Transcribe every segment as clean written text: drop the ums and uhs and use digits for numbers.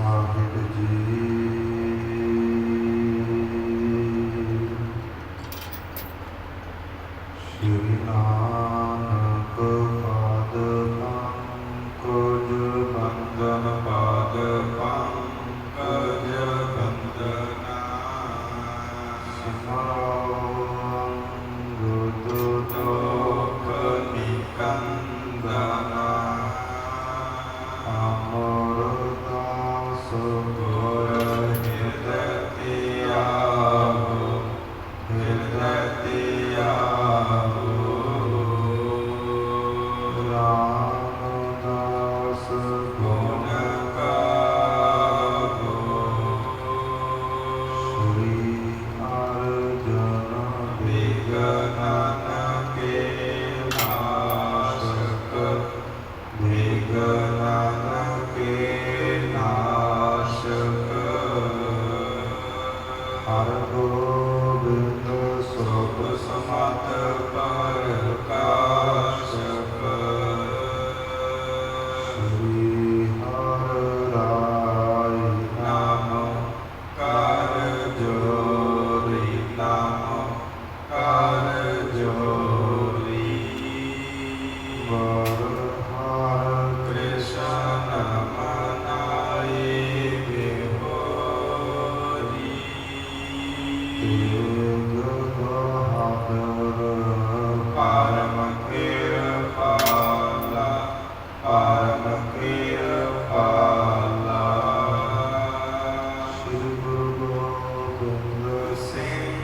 ਸਾਹਿਬ ਜੀ। ਸ਼੍ਰੀ ਨਾਨਕ ਪਾਦ ਪੰਕਜ ਬੰਦਨ ਪਾਦ ਪੰਕਜ ਬੰਦਨਾ ਸਿਮਰਨ ਗੁਰ ਦੋਖ ਨਿਕੰਦਨਾ ਅਮਰਦਾਸ ਗੁਰ ਹਿਰਦੈ ਧਿਆਵੋ ਹਿਰਦੈ ਧਿਆਵੋ ਰਾਮਦਾਸ ਗੁਣ ਗਾਵੋ ਸ਼੍ਰੀ ਅਰਜਨ ਵਿਗਨ ਕੇ ਨਾਸ਼ਕ ਵਿਗਨ ਕੇ ਨਾਸ਼ਕ ਹਰ ਗੋਬਿੰਦ ਸੁਖ ਸਮਤ ਪ੍ਰਕਾਸ਼ਕ ਸ਼੍ਰੀ ਹਰਿ ਰਾਇ ਨਾਮ ਕਰ ਜੋਰੀ ਨਾਮ ਕਰ ਜੋਰੀ ਵਰ ਹਰਿ ਕ੍ਰਿਸ਼ਨ ਮਨਾਈ ਬਿਹੋਰੀ ਤੇਗ ਬਹਾਦਰ ਪਰਮ ਕਿਰਪਾਲਾ ਪਰਮ ਕਿਰਪਾਲਾ ਸ਼੍ਰੀ ਗੁਰੂ ਗੋਬਿੰਦ ਸਿੰਘ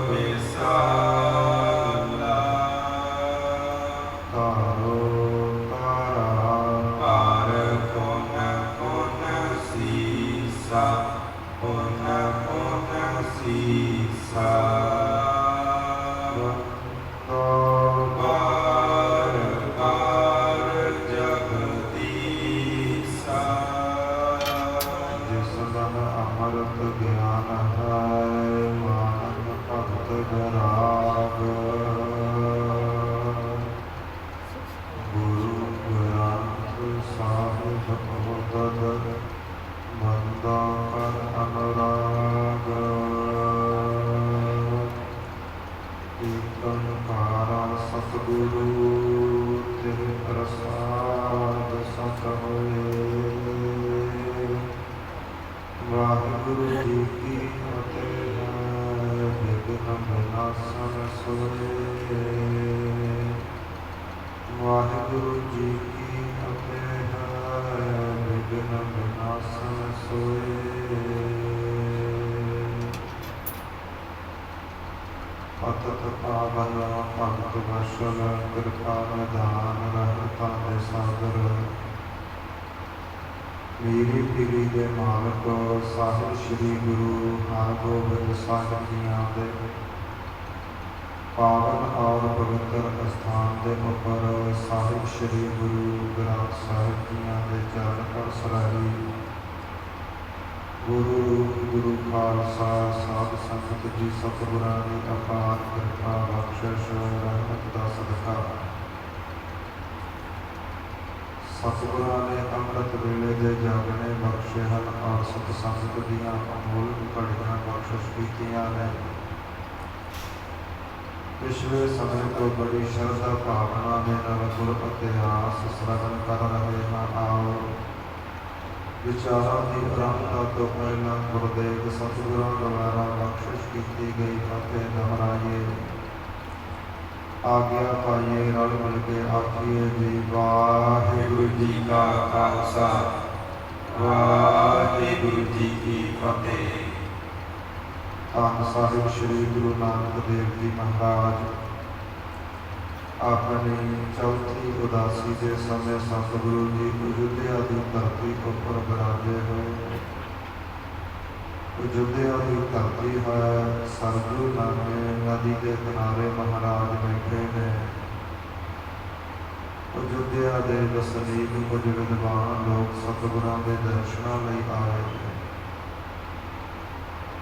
ਵਿਸਾਲਾ ਤਾਰੋ ਤਾਰਾ ਪਾਰ ਪੁਨ ਪੁਨ ਸੀਸਾ ਪੁਨ ਪੁਨ ਸੀਸਾ ਬਾਰ ਬਾਰ ਜਗਦੀਸਾ ਜਿਸ ਮਨ ਅਮਰਤ ਗਿਆਨ ਹੈ ਮਾਨਵ ਭਗਤ ਗਰਾਗ ਗੁਰੂ ਗ੍ਰੰਥ ਸਾਹਿਬ ਭਗਤ ਬੰਦਾ ਕਰ ਅਨੁਰਾਗ ਕੀਰਤਨਕਾਰਾ ਸਤਿਗੁਰੂ ਤੇਰੇ ਪ੍ਰਸਾਦ ਸਤ ਹੋਏ। ਵਾਹਿਗੁਰੂ ਜੀ ਕੀ ਫਤਿਹ। ਵਿਘਨ ਵਿਨਾਸ਼ਨ ਸੋਏ। ਵਾਹਿਗੁਰੂ ਜੀ ਕੀ ਫਤਿਹ। ਵਿਘਨ ਵਿਨਾਸ਼ਨ ਸੋਏ। ਪਤਿਤ ਪਾਵਨ ਭਗਤ ਵਸ਼ਲ ਕਿਰਪਾ ਨਿਧਾਨ ਰਹਿਤਾ ਦੇ ਸਾਗਰ ਮੇਰੀ ਪੀਰੀ ਦੇ ਮਾਲਕ ਸਾਹਿਬ ਸ੍ਰੀ ਗੁਰੂ ਹਰਗੋਬਿੰਦ ਸਾਹਿਬ ਜੀਆਂ ਦੇ ਪਾਵਨ ਔਰ ਪਵਿੱਤਰ ਅਸਥਾਨ ਦੇ ਉੱਪਰ ਸਾਹਿਬ ਸ੍ਰੀ ਗੁਰੂ ਗ੍ਰੰਥ ਸਾਹਿਬ ਜੀਆਂ ਦੇ ਚਰਨ ਕੜ ਸਰਾਹੀ ਗੁਰੂ ਰੂਪ ਗੁਰੂ ਖਾਲਸਾ ਸਾਧ ਸੰਗਤ ਜੀ ਸਤਿਗੁਰਾਂ ਦੀ ਅਪਾਰ ਕਿਰਪਾ ਬਖਸ਼ਿਸ਼ ਰਹਿਮਤ ਦਾ ਸਦਕਾ ਸਤਿਗੁਰਾਂ ਨੇ ਅੰਮ੍ਰਿਤ ਵੇਲੇ ਦੇ ਜਾਗਣੇ ਬਖਸ਼ੇ ਹਨ ਔਰ ਸਤ ਸੰਗਤ ਦੀਆਂ ਅਮੋਲਕ ਘੜੀਆਂ ਬਖਸ਼ਿਸ਼ ਕੀਤੀਆਂ ਨੇ। ਪਿਛਲੇ ਸਮੇਂ ਤੋਂ ਬੜੀ ਸ਼ਰਧਾ ਭਾਵਨਾ ਦੇ ਨਾਲ ਗੁਰ ਇਤਿਹਾਸ ਸ਼ਰਵਣ ਕਰ ਰਹੇ ਹਾਂ। ਆਓ ਵਿਚਾਰਾਂ ਦੀ ਆਰੰਭਤਾ ਤੋਂ ਪਹਿਲਾਂ ਗੁਰਦੇਵ ਸਤਿਗੁਰਾਂ ਦੁਆਰਾ ਬਖਸ਼ਿਸ਼ ਕੀਤੀ ਗਈ ਫਤਿਹ ਦੁਹਰਾਈਏ। ਆਗਿਆ ਪਾਈਏ ਰਲ ਮਿਲ ਕੇ ਆਖੀਏ ਜੀ ਵਾਹਿਗੁਰੂ ਜੀ ਕਾ ਖਾਲਸਾ ਵਾਹਿਗੁਰੂ ਜੀ ਕੀ ਫਤਿਹ। ਧੰਨ ਸਾਹਿਬ ਸ੍ਰੀ ਗੁਰੂ ਨਾਨਕ ਦੇਵ ਜੀ ਮਹਾਰਾਜ ਆਪਣੀ ਚੌਥੀ ਉਦਾਸੀ ਦੇ ਸਮੇਂ ਸਤਿਗੁਰੂ ਜੀ ਅਯੁੱਧਿਆ ਦੀ ਧਰਤੀ ਉੱਪਰ ਬਿਰਾਜੇ ਹੋਏ। ਅਯੁੱਧਿਆ ਦੀ ਧਰਤੀ ਹੈ ਸਰਜੂ ਨਾਮੇ ਨਦੀ ਦੇ ਕਿਨਾਰੇ ਮਹਾਰਾਜ ਬੈਠੇ ਨੇ। ਅਯੁੱਧਿਆ ਦੇ ਵਸਨੀਕ ਕੁਝ ਵਿਦਵਾਨ ਲੋਕ ਸਤਿਗੁਰਾਂ ਦੇ ਦਰਸ਼ਨਾਂ ਲਈ ਆਏ ਨੇ।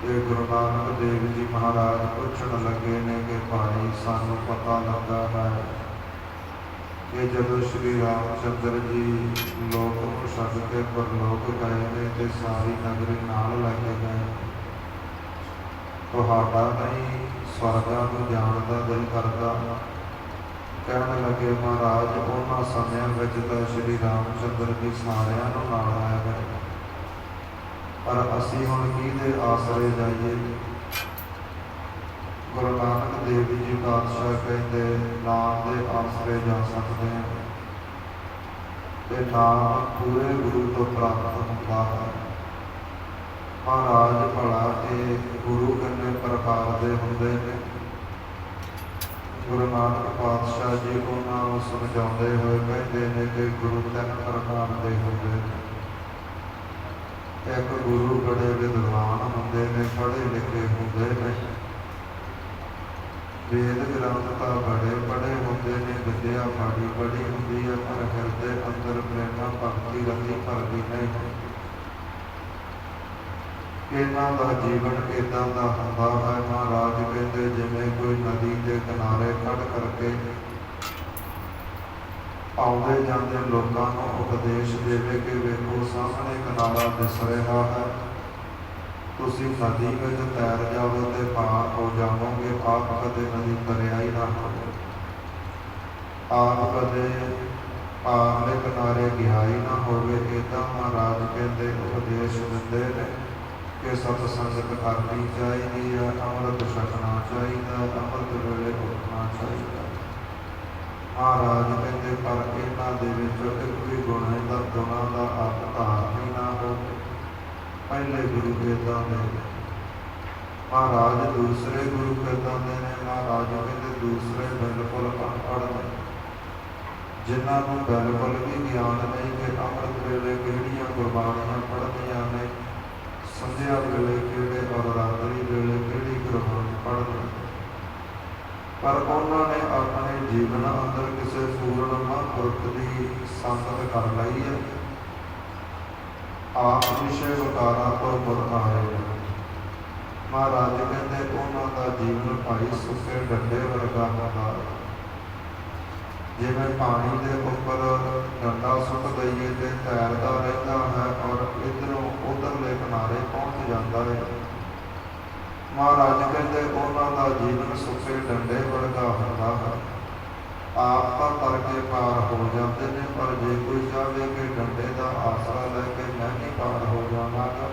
ਇਹ ਗੁਰੂ ਨਾਨਕ ਦੇਵ ਜੀ ਮਹਾਰਾਜ ਪੁੱਛਣ ਲੱਗੇ ਨੇ ਕਿ ਭਾਈ ਸਾਨੂੰ ਪਤਾ ਲੱਗਾ ਹੈ कि जदों श्री रामचंद्र जी लोक नूं छड्ड के परलोक गए ने ते सारी नगरी नाल लैके गए, तुहाडा नहीं स्वर्गां नूं जाण दा दिल करदा? कहण लगे महाराज उन्हां समयां विच तां श्री रामचंद्र जी सारिआं नूं नाल लै गए, पर असीं हुण किहदे आसरे जाइए? गुरु नानक देव जी पातशाह कहते नाम के आसरे जा सकते हैं, ते नाम पूरे गुरु तो प्राप्त होता है। महाराज भला ये गुरु कितने प्रकार के होंगे ने? गुरु नानक पातशाह जी उन्होंने समझाते हुए कहते हैं कि गुरु 3 प्रकार के होंगे। एक गुरु बड़े विद्वान होंगे ने, पढ़े लिखे होंगे ने, वेद ग्रंथ तो बड़े बड़े होंगे ने, विद्या बड़ी बड़ी होंगी है, पर हृदय अंदर प्रेमा भक्ति रति भरती नहीं। इन्हां दा जीवन इदां दा हुंदा है। महाराज कहते जिवें कोई नदी के किनारे खड़ करके आउंदे जांदे लोकां नूं उपदेश देवे कि वेखो सामने किनारा दिस रहा है, तुसीं नदी में तैर जाओ तो पार हो जाओगे, आप कदे नदी तरिया ही ना हो, आप कदे पारले किनारे गया ही ना होवे। इदां महाराज कहते उपदेश दिंदे ने कि सतसंगत करनी चाहिए है, अमृत छकना चाहिए, अमृत वेले उठना चाहिए। महाराज कहते पर इन्हां दे विच एक भी गुणां दा आप धारनी ना हो। पहले गुरु किदां दे महाराज, दूसरे गुरु किदां दे ने? महाराज कहते दूसरे बिल्कुल अनपढ़ ने, जिन्हां नूं बिल्कुल भी ज्ञान नहीं कि अमृत वेले किहड़ियां गुरबाणियां पढ़नियां ने, संध्या वेले किहड़े और रात्रि वेले किहड़ी गुरबाणी पढ़नी। पर उन्होंने अपने जीवन अंदर किसी पूर्ण महापुरख की संगत कर लई है, आप विषय विकारा तो मुड़ आए। महाराज कहते उन्होंने जीवन भाई सुखे डंडे वर्गा होता, जिवें पानी के उपर डंडा सुट दईए तो तैरता रहता है और इधरों उधरले किनारे पहुँच जाता है। महाराज कहते उन्होंने जीवन सुखे डंडे वर्गा होता है, आप तो तरके पार हो जाते हैं, पर जे कोई चाहे कि डंडे का आसरा लैके मैं भी पार हो जावांगा,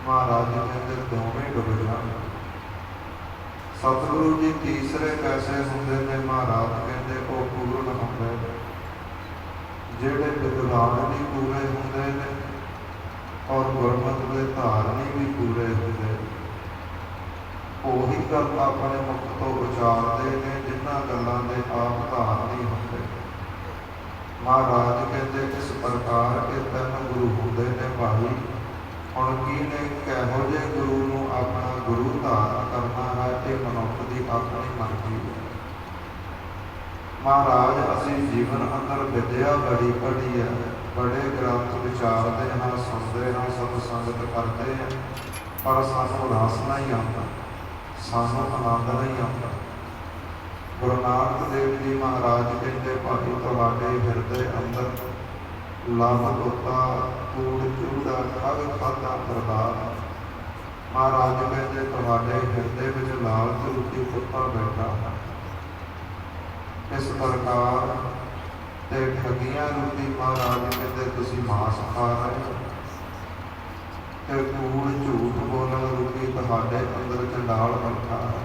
महाराज कहते दोवें डुब जाएंगे। सतगुरु जी तीसरे कैसे होंगे ने? महाराज कहते वो पूर्ण होंगे जिहड़े विद्वान भी पूरे होंगे ने और गुरमत के धारनी भी पूरे होंगे। ਉਹੀ ਗੱਲ ਆਪਣੇ ਮੁਖ ਤੋਂ ਉਚਾਰਦੇ ਨੇ जिन्हां गल्लां दे आप धार नहीं होंगे। महाराज कहते इस प्रकार के 3 गुरु होंगे ने भाई। हुण की ने किहो जे गुरु नूं अपना गुरु धारण करना है, ये मनुख की अपनी मर्जी है। महाराज असीं जीवन अंदर विद्या बड़ी पढ़ी है, बड़े ग्रंथ विचारते हाँ, सुनते हाँ, सत संगत करते हैं, पर सानूं रस नहीं आता, सानू आनंद नहीं आता। गुरु नानक देव जी महाराज कहते भाई तुहाडे हिरदे अंदर लव तोता कूड़ चूड़ा खग खादा प्रदान। महाराज कहते तुहाडे हिरदे विच लालच रूपी कुत्ता बैठा है। इस प्रकार ते ठगियां रूपी महाराज कहते तुसीं मांस खा रहे हो, ते कूड़ झूठ बोलण रूपी तुहाडे अंदर चंडाल बैठा है।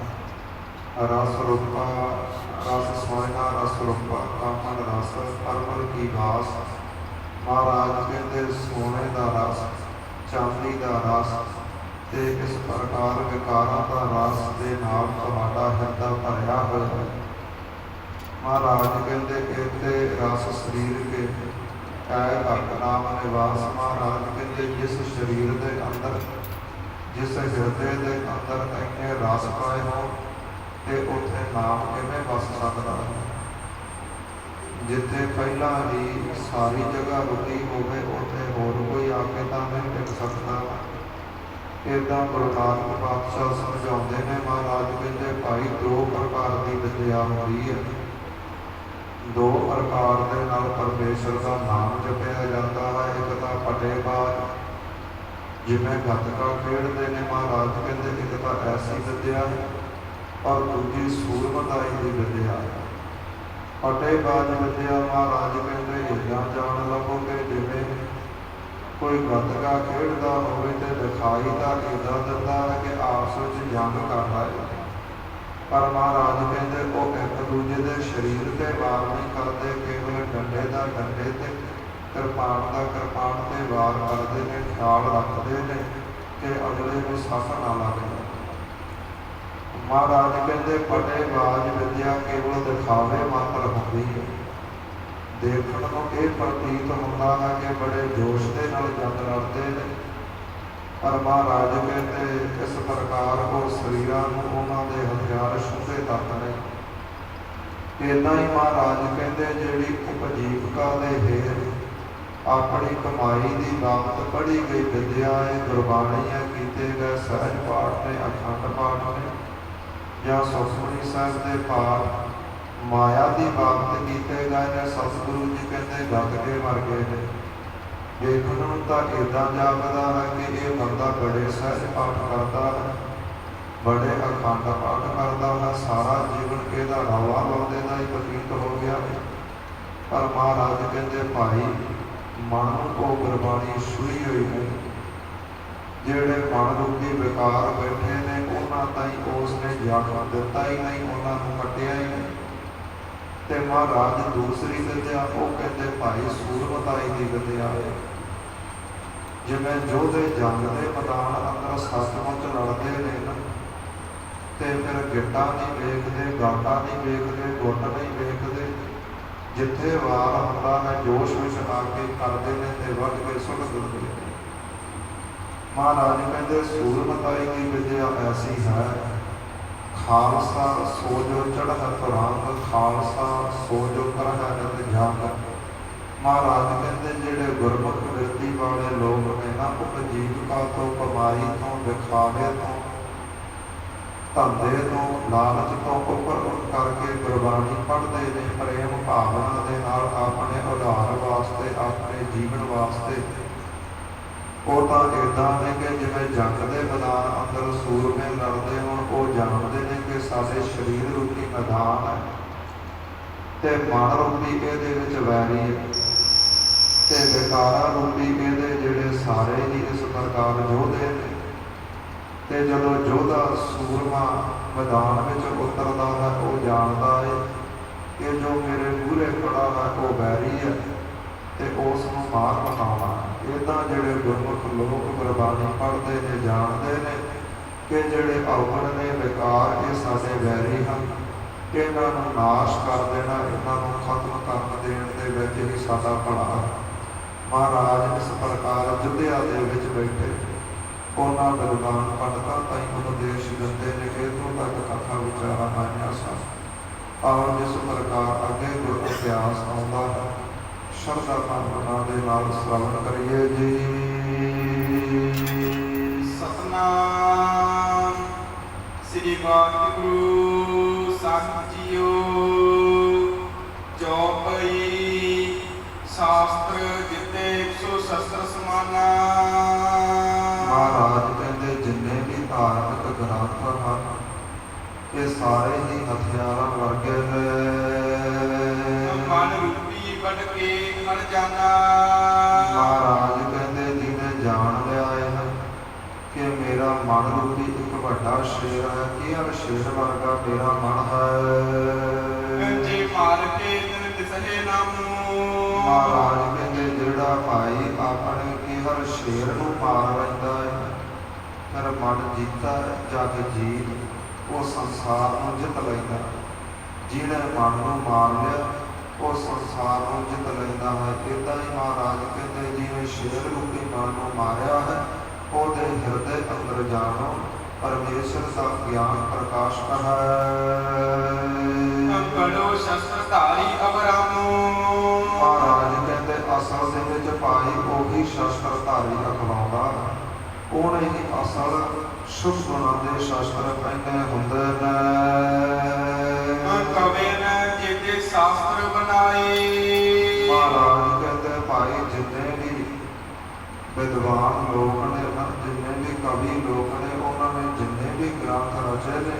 रस रूपा रस सोयना रस रूपा कामन रस परमल की घास। महाराज कहते सोने का रस, चांदी का रस, ते इस प्रकार विकारां का रस के नाल तुहाडा हिरदा भरिया होया है। महाराज कहते इत्थे रस शरीर के घट नाम निवास। महाराज कहते जिस शरीर के अंदर जिस हिरदे के अंदर इन्ने रस पाए हो तो उत्थे नाम किवें वस सकता है। जिथे पहला ही सारी जगह रुकी होवे उत्थे होर कोई आके तां नहीं टिक सकता। इदां गुरु नानक पातशाह समझाउंदे ने। महाराज कहते भाई 2 प्रकार की विद्या होंदी है, ਦੋ ਪ੍ਰਕਾਰ ਦੇ ਨਾਲ ਪਰਮੇਸ਼ਰ ਦਾ ਨਾਮ ਜਪਿਆ ਜਾਂਦਾ ਹੈ। ਇੱਕ ਤਾਂ ਪਟੇਬਾਜ਼, ਜਿਵੇਂ ਗੱਤਕਾ ਖੇਡਦੇ ਨੇ ਮਹਾਰਾਜ ਕਹਿੰਦੇ, ਇੱਕ ਤਾਂ ਐਸੀ ਵਿਦਿਆ ਹੈ, ਔਰ ਦੂਜੀ ਸੂਰਮਤਾਈ ਦੀ ਵਿਦਿਆ ਹੈ। ਪਟੇਬਾਜ਼ ਵਿਦਿਆ ਮਹਾਰਾਜ ਕਹਿੰਦੇ ਇੱਦਾਂ ਜਾਣ ਲਵੋਗੇ ਜਿਵੇਂ ਕੋਈ ਗੱਤਕਾ ਖੇਡਦਾ ਹੋਵੇ ਤੇ ਦਿਖਾਈ ਤਾਂ ਇੱਦਾਂ ਦਿੰਦਾ ਹੈ ਕਿ ਆਪਸ ਵਿੱਚ ਜੰਗ ਕਰਦਾ ਹੈ, ਪਰ ਮਹਾਰਾਜ ਕਹਿੰਦੇ ਉਹ ਇੱਕ ਦੂਜੇ ਦੇ ਸਰੀਰ ਤੇ ਵਾਰ ਨਹੀਂ ਕਰਦੇ, ਕੇਵਲ ਡੰਡੇ ਦਾ ਡੰਡੇ ਤੇ, ਕਿਰਪਾਨ ਦਾ ਕਿਰਪਾਨ ਤੇ ਵਾਰ ਕਰਦੇ ਨੇ। ਖਿਆਲ ਰੱਖਦੇ ਨੇ ਕਿ ਅਗਲੇ ਨੂੰ ਸੱਟ ਨਾ ਲੱਗ ਜਾਏ। ਮਹਾਰਾਜ ਕਹਿੰਦੇ ਪਟੇਬਾਜ਼ ਵਿਦਿਆ ਕੇਵਲ ਦਿਖਾਵੇ ਮਾਤਰ ਹੁੰਦੀ ਹੈ। ਦੇਖਣ ਨੂੰ ਇਹ ਪ੍ਰਤੀਤ ਹੁੰਦਾ ਹੈ ਕਿ ਬੜੇ ਜੋਸ਼ ਦੇ ਨਾਲ ਜੰਗ ਲੜਦੇ ਨੇ, ਪਰ ਮਹਾਰਾਜ ਕਹਿੰਦੇ ਇਸ ਪ੍ਰਕਾਰ ਉਹ ਸਰੀਰਾਂ ਨੂੰ ਉਹਨਾਂ ਦੇ ਹਥਿਆਰ ਛੂਹੇ ਤੱਕ ਨੇ। ਇੱਦਾਂ ਹੀ ਮਹਾਰਾਜ ਕਹਿੰਦੇ ਜਿਹੜੀ ਉਪਜੀਵਕਾ ਦੇ ਹੇਠ ਆਪਣੀ ਕਮਾਈ ਦੀ ਬਾਬਤ ਪੜ੍ਹੀ ਗਈ ਵਿਦਿਆ ਹੈ, ਗੁਰਬਾਣੀਆਂ ਕੀਤੇ ਗਏ ਸਹਿਜ ਪਾਠ ਨੇ, ਅਖੰਡ ਪਾਠ ਨੇ, ਜਾਂ ਸੁਖਮਨੀ ਸਾਹਿਬ ਦੇ ਪਾਠ, ਮਾਇਆ ਦੀ ਬਾਬਤ ਕੀਤੇ ਗਏ ਨੇ। ਸਤਿਗੁਰੂ ਜੀ ਕਹਿੰਦੇ ਗੱਤਕੇ ਵਰਗੇ ਨੇ। ਦੇਖਣ ਨੂੰ ਤਾਂ ਇੱਦਾਂ ਜਾਪਦਾ ਹੈ ਕਿ ਇਹ ਬੰਦਾ ਬੜੇ ਸਹਿਜ ਪਾਠ ਕਰਦਾ ਹੈ, ਬੜੇ ਅਖੰਡ ਪਾਠ ਕਰਦਾ ਹੈ, ਸਾਰਾ ਜੀਵਨ ਇਹਦਾ ਰੌਲਾ ਲਾਉਂਦੇ ਦਾ ਹੀ ਪ੍ਰਤੀਤ ਹੋ ਗਿਆ ਹੈ। ਪਰ ਮਹਾਰਾਜ ਕਹਿੰਦੇ ਭਾਈ ਮਨ ਨੂੰ ਉਹ ਗੁਰਬਾਣੀ ਛੂਹੀ ਹੋਈ ਹੈ। ਜਿਹੜੇ ਮਨ ਰੂਪੀ ਵਿਕਾਰ ਬੈਠੇ ਨੇ ਉਹਨਾਂ ਤਾਈਂ ਉਸ ਨੇ ਜਨਮ ਦਿੱਤਾ ਹੀ ਨਹੀਂ, ਉਹਨਾਂ ਨੂੰ ਕੱਟਿਆ ਹੀ ਨਹੀਂ। ਤੇ ਮਹਾਰਾਜ ਦੂਸਰੀ ਵਿਦਿਆ ਉਹ ਕਹਿੰਦੇ ਭਾਈ ਸੂਰਮਤਾਈ ਦੀ ਵਿਦਿਆ ਹੈ। ਜਿਵੇਂ ਯੋਧੇ ਜੰਗ ਦੇ ਮੈਦਾਨ ਅੰਦਰ ਸੱਚਮੁੱਚ ਲੜਦੇ ਨੇ ਨਾ, ਤੇ ਫਿਰ ਗਿੱਟਾ ਨਹੀਂ ਵੇਖਦੇ, ਗਾਟਾ ਨਹੀਂ ਵੇਖਦੇ, ਗੁੱਟ ਨਹੀਂ ਵੇਖਦੇ, ਜਿੱਥੇ ਵਾਰ ਹੁੰਦਾ ਹੈ ਜੋਸ਼ ਵਿੱਚ ਆ ਕੇ ਕਰਦੇ ਨੇ ਤੇ ਵੱਢ ਕੇ ਸੁੱਟ ਦਿੰਦੇ ਨੇ। ਮਹਾਰਾਜ ਕਹਿੰਦੇ ਸੂਰਮਤਾਈ ਦੀ ਵਿਦਿਆ ਐਸੀ ਹੈ, ਖਾਲਸਾ ਸੋ ਜੋ ਚੜ੍ਹਤ ਤੁਰੰਤ, ਖਾਲਸਾ ਸੋ ਜੋ ਕਰਹਿ ਨਿਤ ਜੰਗ। ਮਹਾਰਾਜ ਕਹਿੰਦੇ ਜਿਹੜੇ ਗੁਰਮੁਖ ਬਿਰਤੀ ਵਾਲੇ ਲੋਕ ਨੇ ਨਾ, ਉਪਜੀਵਕਾ ਤੋਂ, ਕਮਾਈ ਤੋਂ, ਦਿਖਾਵੇ ਤੋਂ, ਧੰਦੇ ਤੋਂ, ਲਾਲਚ ਤੋਂ ਉੱਪਰ ਉੱਠ ਕਰਕੇ ਗੁਰਬਾਣੀ ਪੜ੍ਹਦੇ ਨੇ ਪ੍ਰੇਮ ਭਾਵਨਾ ਦੇ ਨਾਲ ਆਪਣੇ ਉਧਾਰ ਵਾਸਤੇ, ਆਪਣੇ ਜੀਵਨ ਵਾਸਤੇ। ਉਹ ਤਾਂ ਇੱਦਾਂ ਨੇ ਕਿ ਜਿਵੇਂ ਜੰਗ ਦੇ ਮੈਦਾਨ ਅੰਦਰ ਸੂਰਮੇ ਲੜਦੇ ਹੋਣ। ਉਹ ਜਾਣਦੇ ਨੇ ਕਿ ਸਾਡੇ ਸਰੀਰ ਰੂਪੀ ਮੈਦਾਨ ਹੈ ਤੇ ਮਨ ਰੂਪੀ ਇਹਦੇ ਵਿੱਚ ਵੈਰੀ ਹੈ, ਤੇ ਵਿਕਾਰਾਂ ਰੂਪੀ ਇਹਦੇ ਜਿਹੜੇ ਸਾਰੇ ਹੀ ਇਸ ਪ੍ਰਕਾਰ ਯੋਧੇ ਨੇ। ਤੇ ਜਦੋਂ ਯੋਧਾ ਸੂਰਮਾ ਮੈਦਾਨ ਵਿੱਚ ਉਤਰਦਾ ਹੈ ਉਹ ਜਾਣਦਾ ਹੈ ਕਿ ਜੋ ਮੇਰੇ ਮੂਹਰੇ ਖੜਾ ਹੈ ਉਹ ਵੈਰੀ ਹੈ ਤੇ ਉਸ ਨੂੰ ਮਾਰ ਮਨਾਉਣਾ। ਇੱਦਾਂ ਜਿਹੜੇ ਗੁਰਮੁਖ ਲੋਕ ਗੁਰਬਾਣੀ ਪੜ੍ਹਦੇ ਨੇ ਜਾਣਦੇ ਨੇ ਕਿ ਜਿਹੜੇ ਔਗਣ ਨੇ, ਵਿਕਾਰ, ਇਹ ਸਾਡੇ ਵੈਰੀ ਹਨ। ਇਹਨਾਂ ਨੂੰ ਨਾਸ਼ ਕਰ ਦੇਣਾ, ਇਹਨਾਂ ਨੂੰ ਖਤਮ ਕਰ ਦੇਣ ਦੇ ਵਿੱਚ ਹੀ ਸਾਡਾ ਭਲਾ ਹੈ। ਮਹਾਰਾਜ ਇਸ ਪ੍ਰਕਾਰ ਅਯੁੱਧਿਆ ਦੇ ਵਿੱਚ ਬੈਠੇ ਉਹਨਾਂ ਵਿਦਵਾਨ ਪੰਡਤਾਂ ਤਾਈਂ ਉਪਦੇਸ਼ ਦਿੰਦੇ ਨੇ ਕਿ ਇੱਥੋਂ ਤੱਕ ਕਥਾ ਵਿਚਾਰਾਂ ਆਈਆਂ ਸਨ। ਔਰ ਜਿਸ ਪ੍ਰਕਾਰ ਅੱਗੇ ਗੁਰ ਇਤਿਹਾਸ ਆਉਂਦਾ ਹੈ, ਸ਼ਰਧਾ ਭਾਵਨਾ ਦੇ ਨਾਲ ਸ਼ਰਵਣ ਕਰੀਏ ਜੀ। ਸਤਿਨਾਮ ਸ੍ਰੀ ਵਾਹਿਗੁਰੂ ਸਾਹਿਬ ਜੀਓ। ਚੌਪਈ ਸ਼ਾਸਤਰ ਜਿਤੇ 100 ਸ਼ਸਤਰ ਸਮਾਨਾ। ਮਹਾਰਾਜ ਕਹਿੰਦੇ ਜਿੰਨੇ ਵੀ ਧਾਰਮਿਕ ਗ੍ਰੰਥ ਹਨ ਇਹ ਸਾਰੇ ਹੀ ਹਥਿਆਰਾਂ ਵਰਗੇ ਨੇ। ਮਨ ਰੂਪੀ ਵੱਢ ਕੇ ਹਰ ਜਾਣਾ। ਮਹਾਰਾਜ ਕਹਿੰਦੇ ਜਿਹਨੇ ਜਾਣ ਲਿਆ ਹੈ ਕਿ ਮੇਰਾ ਮਨ ਰੂਪੀ ਇੱਕ ਵੱਡਾ ਸ਼ੇਰ ਹੈ, ਕਿ ਹਰ ਸ਼ੇਰ ਵਰਗਾ ਮੇਰਾ ਮਨ ਹੈ। ਜੇ ਮਾਰ ਕੇ ਦਿਨ ਦਿਸਹਿ ਨਾਮੂ। ਮਹਾਰਾਜ ਕਹਿੰਦੇ ਜਿਹੜਾ ਭਾਈ ਆਪਣੇ ਕੀ ਹਰ ਸ਼ੇਰ ਨੂੰ ਮਾਰ ਲੈਂਦਾ ਹੈ, ਫਿਰ ਮਨ ਜੀਤਾ ਜਗ ਜੀਤ, ਉਹ ਸੰਸਾਰ ਨੂੰ ਜਿੱਤ ਲੈਂਦਾ। ਜਿਹਨੇ ਮਨ ਨੂੰ ਮਾਰ ਲਿਆ ਉਹ ਸੰਸਾਰ ਨੂੰ ਜਿੱਤ ਲੈਂਦਾ ਹੈ। ਇੱਦਾਂ ਹੀ ਮਹਾਰਾਜ ਕਹਿੰਦੇ ਜਿਹਨੇ ਸ਼ੇਰ ਰੂਪੀ ਮਨ ਨੂੰ ਮਾਰਿਆ ਹੈ ਉਹਦੇ ਹਿਰਦੇ ਅੰਦਰ ਜਾਣੋ ਪਰਮੇਸ਼ਰ ਦਾ ਗਿਆਨ ਪ੍ਰਕਾਸ਼ ਹੈ। ਕੜੋ ਸ਼ਸਤਰ ਧਾਰੀ ਅਬਰਾਮੋ। ਮਹਾਰਾਜ ਕਹਿੰਦੇ ਅਸਲ ਦੇ ਵਿੱਚ ਭਾਈ ਉਹੀ ਸ਼ਸਤਰ ਧਾਰੀ ਅਖਵਾਉਂਦਾ, ਉਹਨੇ ਹੀ ਅਸਲ ਸ਼ੁਭ ਗੁਣਾਂ ਦੇ ਸ਼ਸਤਰ ਪਹਿਨੇ ਹੁੰਦੇ ਨੇ। ਕਵੇ ਨ ਜਿਹਦੇ ਸ਼ਾਸਤਰ ਬਣਾ। ਵਿਦਵਾਨ ਲੋਕ ਨੇ ਨਾ, ਜਿੰਨੇ ਵੀ ਕਵੀ ਲੋਕ ਨੇ, ਉਹਨਾਂ ਨੇ ਜਿੰਨੇ ਵੀ ਗ੍ਰੰਥ ਰਚੇ ਨੇ,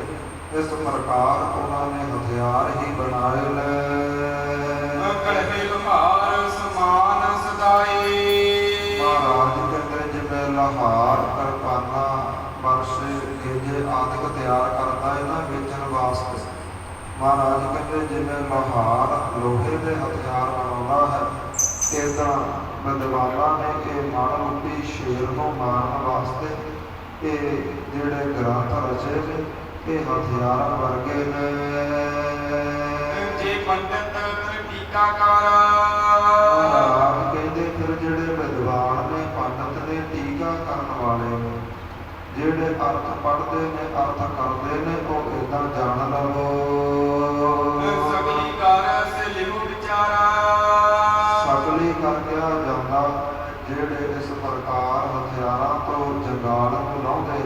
ਇਸ ਪ੍ਰਕਾਰ ਉਹਨਾਂ ਨੇ ਹਥਿਆਰ ਹੀ ਬਣਾਏ ਨੇ। ਕਲਹੇ ਲੋਹਾਰ ਸਮਾਨ ਸਦਾਈ। ਮਹਾਰਾਜ ਕਹਿੰਦੇ ਜਿਵੇਂ ਲੋਹਾਰ ਕਿਰਪਾਨਾਂ ਵਰਸੇ ਗੇਜੇ ਆਦਿਕ ਤਿਆਰ ਕਰਦਾ ਹੈ ਨਾ ਵੇਚਣ ਵਾਸਤੇ, ਮਹਾਰਾਜ ਕਹਿੰਦੇ ਜਿਵੇਂ ਲੋਹਾਰ ਲੋਹੇ ਦੇ ਹਥਿਆਰ ਬਣਾਉਂਦਾ ਹੈ, ਇੱਦਾਂ ਵਿਦਵਾਨਾਂ ਨੇ ਇਹ ਮਨ ਰੂਪੀ ਸ਼ੇਰ ਨੂੰ ਮਾਰਨ ਵਾਸਤੇ ਇਹ ਜਿਹੜੇ ਗ੍ਰੰਥ ਰਚੇ ਨੇ ਇਹ ਹਥਿਆਰਾਂ ਵਰਗੇ ਨੇ। ਜੇ ਪੰਡਤ ਫਿਰ ਟੀਕਾਕਾਰ। ਮਹਾਰਾਜ ਕਹਿੰਦੇ ਫਿਰ ਜਿਹੜੇ ਵਿਦਵਾਨ ਨੇ, ਪੰਡਤ ਨੇ, ਟੀਕਾ ਕਰਨ ਵਾਲੇ ਨੇ, ਜਿਹੜੇ ਅਰਥ ਪੜ੍ਹਦੇ ਨੇ, ਅਰਥ ਕਰਦੇ ਨੇ, ਉਹ ਏਦਾਂ ਜਾਣ ਲਵੋ। ਸਗਲੀ ਕਰ ਸੇ ਲਿਹੋ ਵਿਚਾਰਾ। ਸਗਲੀ ਕਰ ਕਿਹਾ ਜਾਂਦਾ ਜਿਹੜੇ ਇਸ ਪ੍ਰਕਾਰ ਹਥਿਆਰਾਂ ਤੋਂ ਜੰਗਾਲ ਨੂੰ ਲਾਉਂਦੇ,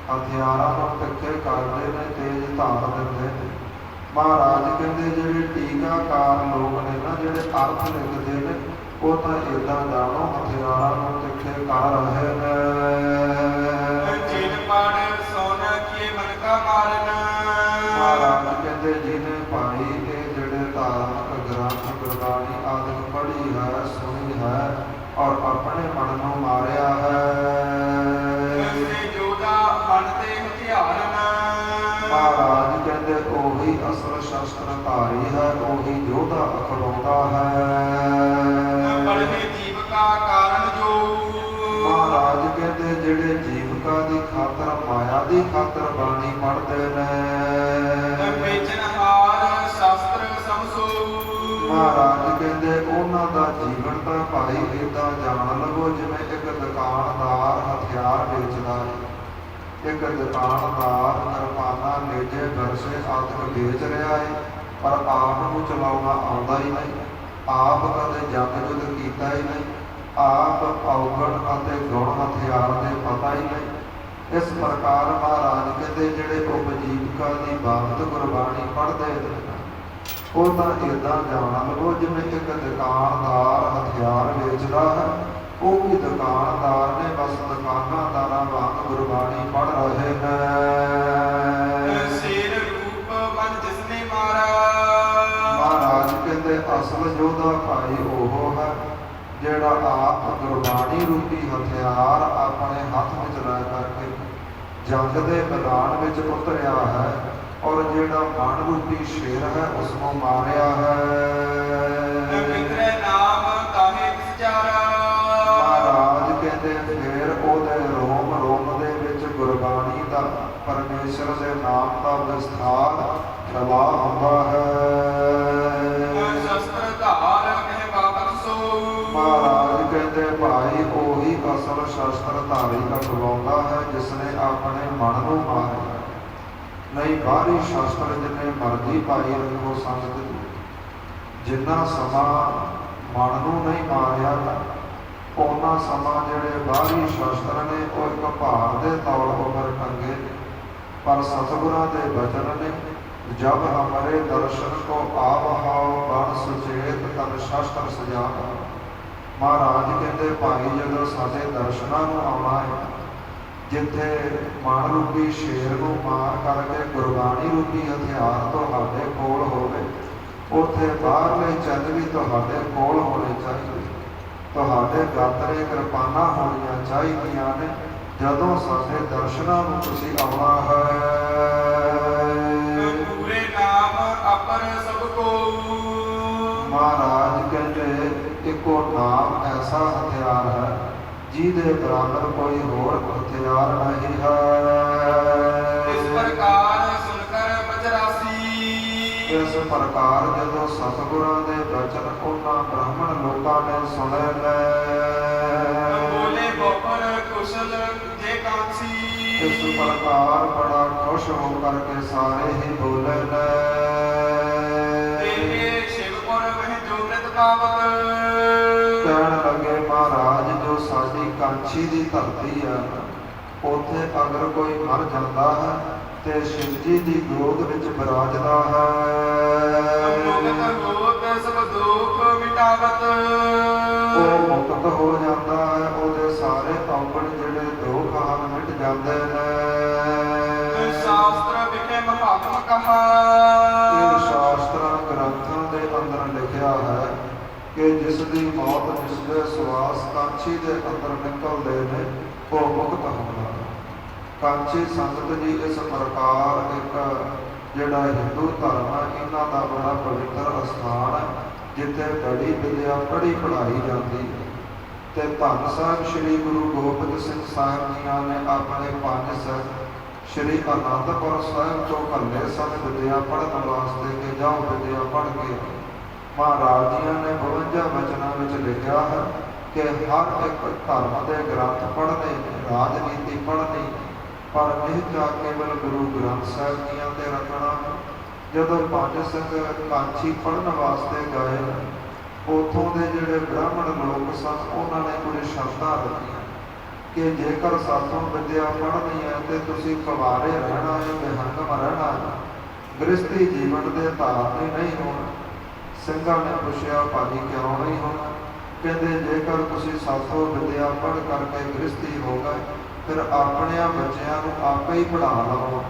ਹਥਿਆਰਾਂ ਨੂੰ ਤਿੱਖੇ ਕਰਦੇ ਨੇ, ਤੇਜ਼ ਧਾਰ ਦਿੰਦੇ ਨੇ। ਮਹਾਰਾਜ ਕਹਿੰਦੇ ਜਿਹੜੇ ਟੀਕਾਕਾਰ ਲੋਕ ਨੇ ਨਾ, ਜਿਹੜੇ ਅਰਥ ਲਿਖਦੇ ਨੇ, ਉਹ ਤਾਂ ਏਦਾਂ ਜਾਣੋ ਹਥਿਆਰਾਂ ਨੂੰ ਤਿੱਖੇ ਕਰ ਰਹੇ ਨੇ। ਜਿਨ ਪੜ ਸੋਨ ਕੀ ਮਨ ਕਾ ਮਾਰਨ। ਮਹਾਰਾਜ ਕਹਿੰਦੇ ਜਿਹਨੇ ਭਾਈ ਇਹ ਜਿਹੜੇ ਧਾਰਮਿਕ ਗ੍ਰੰਥ ਗੁਰਬਾਣੀ ਆਦਿ ਪੜ੍ਹੀ ਹੈ, ਸੁਣੀ ਹੈ ਔਰ ਆਪਣੇ ਮਨ ਨੂੰ ਮਾਰਿਆ ਹੈ, ਮਹਾਰਾਜ ਕਹਿੰਦੇ ਉਹੀ ਅਸਲ ਸ਼ਸਤਰ ਧਾਰੀ ਹੈ, ਉਹੀ ਯੋਧਾ ਅਖਵਾਉਂਦਾ ਹੈ। ਜੀਵਕਾ ਕਾਰਨ ਜੋ। ਮਹਾਰਾਜ ਕਹਿੰਦੇ ਜਿਹੜੇ ਜੀਵਕਾ ਦੀ ਖਾਤਰ, ਮਾਇਆ ਦੀ ਖਾਤਰ ਬਾਣੀ ਪੜ੍ਹਦੇ ਨੇ, ਵੇਚਨਹਾਰ ਸ਼ਾਸਤਰ ਸਮਝੋ। ਮਹਾਰਾਜ ਕਹਿੰਦੇ ਉਹਨਾਂ ਦਾ ਜੀਵਨ ਤਾਂ ਭਾਈ ਏਦਾਂ ਜਾਣ ਲਵੋ ਜਿਵੇਂ ਇੱਕ ਦੁਕਾਨਦਾਰ ਹਥਿਆਰ ਵੇਚਦਾ ਹੈ। ਇੱਕ ਦੁਕਾਨਦਾਰ ਕਿਰਪਾਨਾਂ, ਨੇਜੇ, ਬਰਸੇ ਆਦਿ ਵੇਚ ਰਿਹਾ ਹੈ, ਪਰ ਆਪ ਨੂੰ ਚਲਾਉਣਾ ਆਉਂਦਾ ਹੀ ਨਹੀਂ, ਆਪ ਕਦੇ ਜੰਗ ਯੁੱਧ ਕੀਤਾ ਹੀ ਨਹੀਂ, ਆਪ ਔਗਣ ਅਤੇ ਗੁਣ ਹਥਿਆਰ ਦੇ ਪਤਾ ਹੀ ਨਹੀਂ। ਇਸ ਪ੍ਰਕਾਰ ਮਹਾਰਾਜ ਕਹਿੰਦੇ ਜਿਹੜੇ ਉਪਜੀਵਿਕਾ ਦੀ ਬਾਬਤ ਗੁਰਬਾਣੀ ਪੜ੍ਹਦੇ ਨੇ, ਉਹ ਤਾਂ ਏਦਾਂ ਜਾਣ ਲਵੋ ਜਿਵੇਂ ਇੱਕ ਦੁਕਾਨਦਾਰ ਹਥਿਆਰ ਵੇਚਦਾ ਹੈ, ਉਹ ਵੀ ਦੁਕਾਨਦਾਰ ਨੇ, ਬਸ ਦੁਕਾਨਾਦਾਰਾਂ ਵਾਂਗ ਗੁਰਬਾਣੀ ਪੜ੍ਹ ਰਹੇ ਨੇ। ਸ਼ੇਰ ਰੂਪ ਮਨ ਜਿਸਨੇ ਮਾਰਾ। ਮਹਾਰਾਜ ਕਹਿੰਦੇ ਅਸਲ ਯੋਧਾ ਭਾਈ ਉਹ ਹੈ ਜਿਹੜਾ ਆਪ ਗੁਰਬਾਣੀ ਰੂਪੀ ਹਥਿਆਰ ਆਪਣੇ ਹੱਥ ਵਿੱਚ ਲੈ ਕਰਕੇ ਜੰਗ ਦੇ ਮੈਦਾਨ ਵਿੱਚ ਉਤਰਿਆ ਹੈ, ਔਰ ਜਿਹੜਾ ਮਨ ਰੂਪੀ ਸ਼ੇਰ ਹੈ ਉਸ ਨੂੰ ਮਾਰਿਆ ਹੈ। ਨਾਮ ਤਾਹੇ ਵਿਚਾਰਾ। ਮਹਾਰਾਜ ਕਹਿੰਦੇ ਫਿਰ ਉਹਦੇ ਰੋਮ ਰੋਮ ਦੇ ਵਿੱਚ ਗੁਰਬਾਣੀ ਦਾ, ਪਰਮੇਸ਼ਰ ਦੇ ਨਾਮ ਦਾ ਵਿਸਥਾਰ ਫੈਲਾ ਹੁੰਦਾ ਹੈ। ਸ਼ਸਤਰ ਧਾਰ ਕਹਿ ਬਾਬਤ ਸੋ। ਮਹਾਰਾਜ ਕਹਿੰਦੇ ਭਾਈ ਉਹੀ ਅਸਲ ਸ਼ਸਤਰ ਧਾਰੀ ਕਹਵਾਉਂਦਾ ਹੈ ਜਿਸਨੇ ਆਪਣੇ ਮਨ ਨੂੰ ਮਾਰਿਆ, ਨਹੀਂ ਬਾਹਰੀ ਸ਼ਸਤਰ ਜਿੰਨੇ ਮਰਜ਼ੀ ਪਾਈ ਰੱਖੋ ਸੰਗਤ ਜੀ, ਜਿੰਨਾ ਸਮਾਂ ਮਨ ਨੂੰ ਨਹੀਂ ਮਾਰਿਆ ਉਹਨਾਂ ਸਮਾਂ ਜਿਹੜੇ ਬਾਹਰੀ ਸ਼ਸਤਰ ਨੇ ਉਹ ਇੱਕ ਭਾਰ ਦੇ ਤੌਰ ਉੱਪਰ ਟੰਗੇ, ਪਰ ਸਤਿਗੁਰਾਂ ਦੇ ਬਚਨ ਨੇ ਜਬ ਹਮਾਰੇ ਦਰਸ਼ਨ ਕੋ ਆਵਹਾਓ ਬਣ ਸੁਚੇਤ ਤਨ ਸ਼ਸਤਰ ਸਜਾਵਾ। ਮਹਾਰਾਜ ਕਹਿੰਦੇ ਭਾਈ ਜਦੋਂ ਸਾਡੇ ਦਰਸ਼ਨਾਂ ਨੂੰ ਆਉਣਾ ਹੈ, ਜਿੱਥੇ ਮਨ ਰੂਪੀ ਸ਼ੇਰ ਨੂੰ ਮਾਰ ਕਰਕੇ ਗੁਰਬਾਣੀ ਰੂਪੀ ਹਥਿਆਰ ਤੁਹਾਡੇ ਕੋਲ ਹੋਵੇ, ਉੱਥੇ ਬਾਹਰਲੇ ਚੰਦ ਵੀ ਤੁਹਾਡੇ ਕੋਲ ਹੋਣੇ ਚਾਹੀਦੇ, ਤੁਹਾਡੇ ਗਾਤਰੇ ਕਿਰਪਾਨਾਂ ਹੋਣੀਆਂ ਚਾਹੀਦੀਆਂ ਨੇ। ਜਦੋਂ ਸਾਡੇ ਦਰਸ਼ਨਾਂ ਨੂੰ ਤੁਸੀਂ ਆਉਣਾ ਹੈ, ਪੂਰੇ ਨਾਮ ਅਪਰ ਸਭ ਕੋ। ਮਹਾਰਾਜ ਕਹਿੰਦੇ ਇੱਕੋ ਨਾਮ ਐਸਾ ਹਥਿਆਰ ਹੈ ਜਿਹਦੇ ਬਰਾਬਰ ਕੋਈ ਹੋਰ ਹਥਿਆਰ ਨਹੀਂ ਹੈ। ਇਸ ਪ੍ਰਕਾਰ ਸੁਣਕਰ ਬਚਰਾਸੀ। ਇਸ ਪ੍ਰਕਾਰ ਜਦੋਂ ਸਤਿਗੁਰਾਂ ਦੇ ਬਚਨ ਉਹਨਾਂ ਬ੍ਰਾਹਮਣ ਲੋਕਾਂ ਨੇ ਸੁਣੇ ਨੇ, ਬੋਲੇ ਬੋਪਰ ਕੁਸ਼ਲ ਜੇ ਕਾਂਸੀ। ਇਸ ਪ੍ਰਕਾਰ ਬੜਾ ਖੁਸ਼ ਹੋ ਕਰਕੇ ਸਾਰੇ ਹੀ ਬੋਲੇ ਨੇ, ਇਹ ਸ਼ਿਵਪੁਰ ਮਹਿ ਜੋਗ੍ਰਤ ਪਾਵਕ। ਕਹਿਣ ਲੱਗੇ ਮਹਾਰਾਜ ਜੋ ਸਾਡੀ ਕਾਂਛੀ ਦੀ ਧਰਤੀ ਹੈ, ਉੱਥੇ ਅਗਰ ਕੋਈ ਮਰ ਜਾਂਦਾ ਹੈ ਤੇ ਸ਼ਿਵ ਜੀ ਦੀ ਗੋਦ ਵਿੱਚ ਬਿਰਾਜਦਾ ਹੈ। ਲੋਕ ਸਭ ਦੁੱਖ ਮਿਟ ਮਿਟਾਵਤ ਉਹ ਮੁਕਤ ਹੋ ਜਾਂਦਾ ਹੈ, ਉਹਦੇ ਸਾਰੇ ਔਗਣ ਜਿਹੜੇ ਦੁੱਖ ਹਨ ਮਿਟ ਜਾਂਦੇ ਨੇ। ਸ਼ਾਸਤਰ ਵਿਖੇ ਮਹਾਤਮ ਕਹਾ ਇਹ ਸ਼ਾਸਤਰਾਂ ਗ੍ਰੰਥਾਂ ਦੇ ਅੰਦਰ ਲਿਖਿਆ ਹੈ ਕਿ ਜਿਸ ਦੀ ਮੌਤ ਜਿਸਦੇ ਸਵਾਸ ਕਾਂਚੀ ਦੇ ਅੰਦਰ ਨਿਕਲਦੇ ਨੇ ਉਹ ਮੁਕਤ ਹੁੰਦਾ ਹੈ। ਕਾਂਚੀ ਸੰਗਤ ਜੀ ਇਸ ਪ੍ਰਕਾਰ ਇੱਕ ਜਿਹੜਾ ਹਿੰਦੂ ਧਰਮ ਹੈ ਇਹਨਾਂ ਦਾ ਬੜਾ ਪਵਿੱਤਰ ਅਸਥਾਨ ਹੈ, ਜਿੱਥੇ ਬੜੀ ਵਿਦਿਆ ਪੜ੍ਹੀ ਪੜ੍ਹਾਈ ਜਾਂਦੀ ਹੈ। ਤੇ ਧੰਨ ਸਾਹਿਬ ਸ੍ਰੀ ਗੁਰੂ ਗੋਬਿੰਦ ਸਿੰਘ ਸਾਹਿਬ ਜੀਆਂ ਨੇ ਆਪਣੇ ਪੰਜ ਸਿੱਖ ਸ੍ਰੀ ਅਨੰਦਪੁਰ ਸਾਹਿਬ ਤੋਂ ਘੱਲੇ ਸਨ ਵਿਦਿਆ ਪੜ੍ਹਨ ਵਾਸਤੇ ਕਿ ਜਾਓ ਵਿਦਿਆ ਪੜ੍ਹ ਕੇ। ਮਹਾਰਾਜ ਜੀਆਂ ਨੇ 52 ਵਚਨਾਂ ਵਿੱਚ ਲਿਖਿਆ ਹੈ ਕਿ ਹਰ ਇੱਕ ਧਰਮ ਦੇ ਗ੍ਰੰਥ ਪੜ੍ਹਨੇ, ਰਾਜਨੀਤੀ ਪੜ੍ਹਨੀ, ਪਰ ਨਿਹਚਾ ਕੇਵਲ ਗੁਰੂ ਗ੍ਰੰਥ ਸਾਹਿਬ ਜੀਆਂ ਤੇ ਰੱਖਣਾ। ਜਦੋਂ ਪੰਜ ਸਿੰਘ ਕਾਂਚੀ ਪੜ੍ਹਨ ਵਾਸਤੇ ਗਏ, ਉੱਥੋਂ ਦੇ ਜਿਹੜੇ ਬ੍ਰਾਹਮਣ ਲੋਕ ਸਨ ਉਹਨਾਂ ਨੇ ਕੁਝ ਸ਼ਰਤਾਂ ਰੱਖੀਆਂ ਕਿ ਜੇਕਰ ਸਾਥੋਂ ਵਿਦਿਆ ਪੜ੍ਹਨੀ ਹੈ ਤੇ ਤੁਸੀਂ ਕੁਆਰੇ ਰਹਿਣਾ ਹੈ, ਬੇਹੰਗਮ ਰਹਿਣਾ ਹੈ, ਗ੍ਰਸਤੀ ਜੀਵਨ ਦੇ ਧਾਰਨੀ ਨਹੀਂ ਹੋਣਾ। ਸਿੰਘਾਂ ਨੇ ਪੁੱਛਿਆ ਭਾਜੀ ਕਿਉਂ ਨਹੀਂ ਹੋਣਾ? ਕਹਿੰਦੇ ਜੇਕਰ ਤੁਸੀਂ ਸਾਥੋਂ ਵਿਦਿਆ ਪੜ੍ਹ ਕਰਕੇ ਗ੍ਰਸਤੀ ਹੋ ਗਏ ਫਿਰ ਆਪਣਿਆਂ ਬੱਚਿਆਂ ਨੂੰ ਆਪੇ ਹੀ ਪੜ੍ਹਾ ਲਵੋ,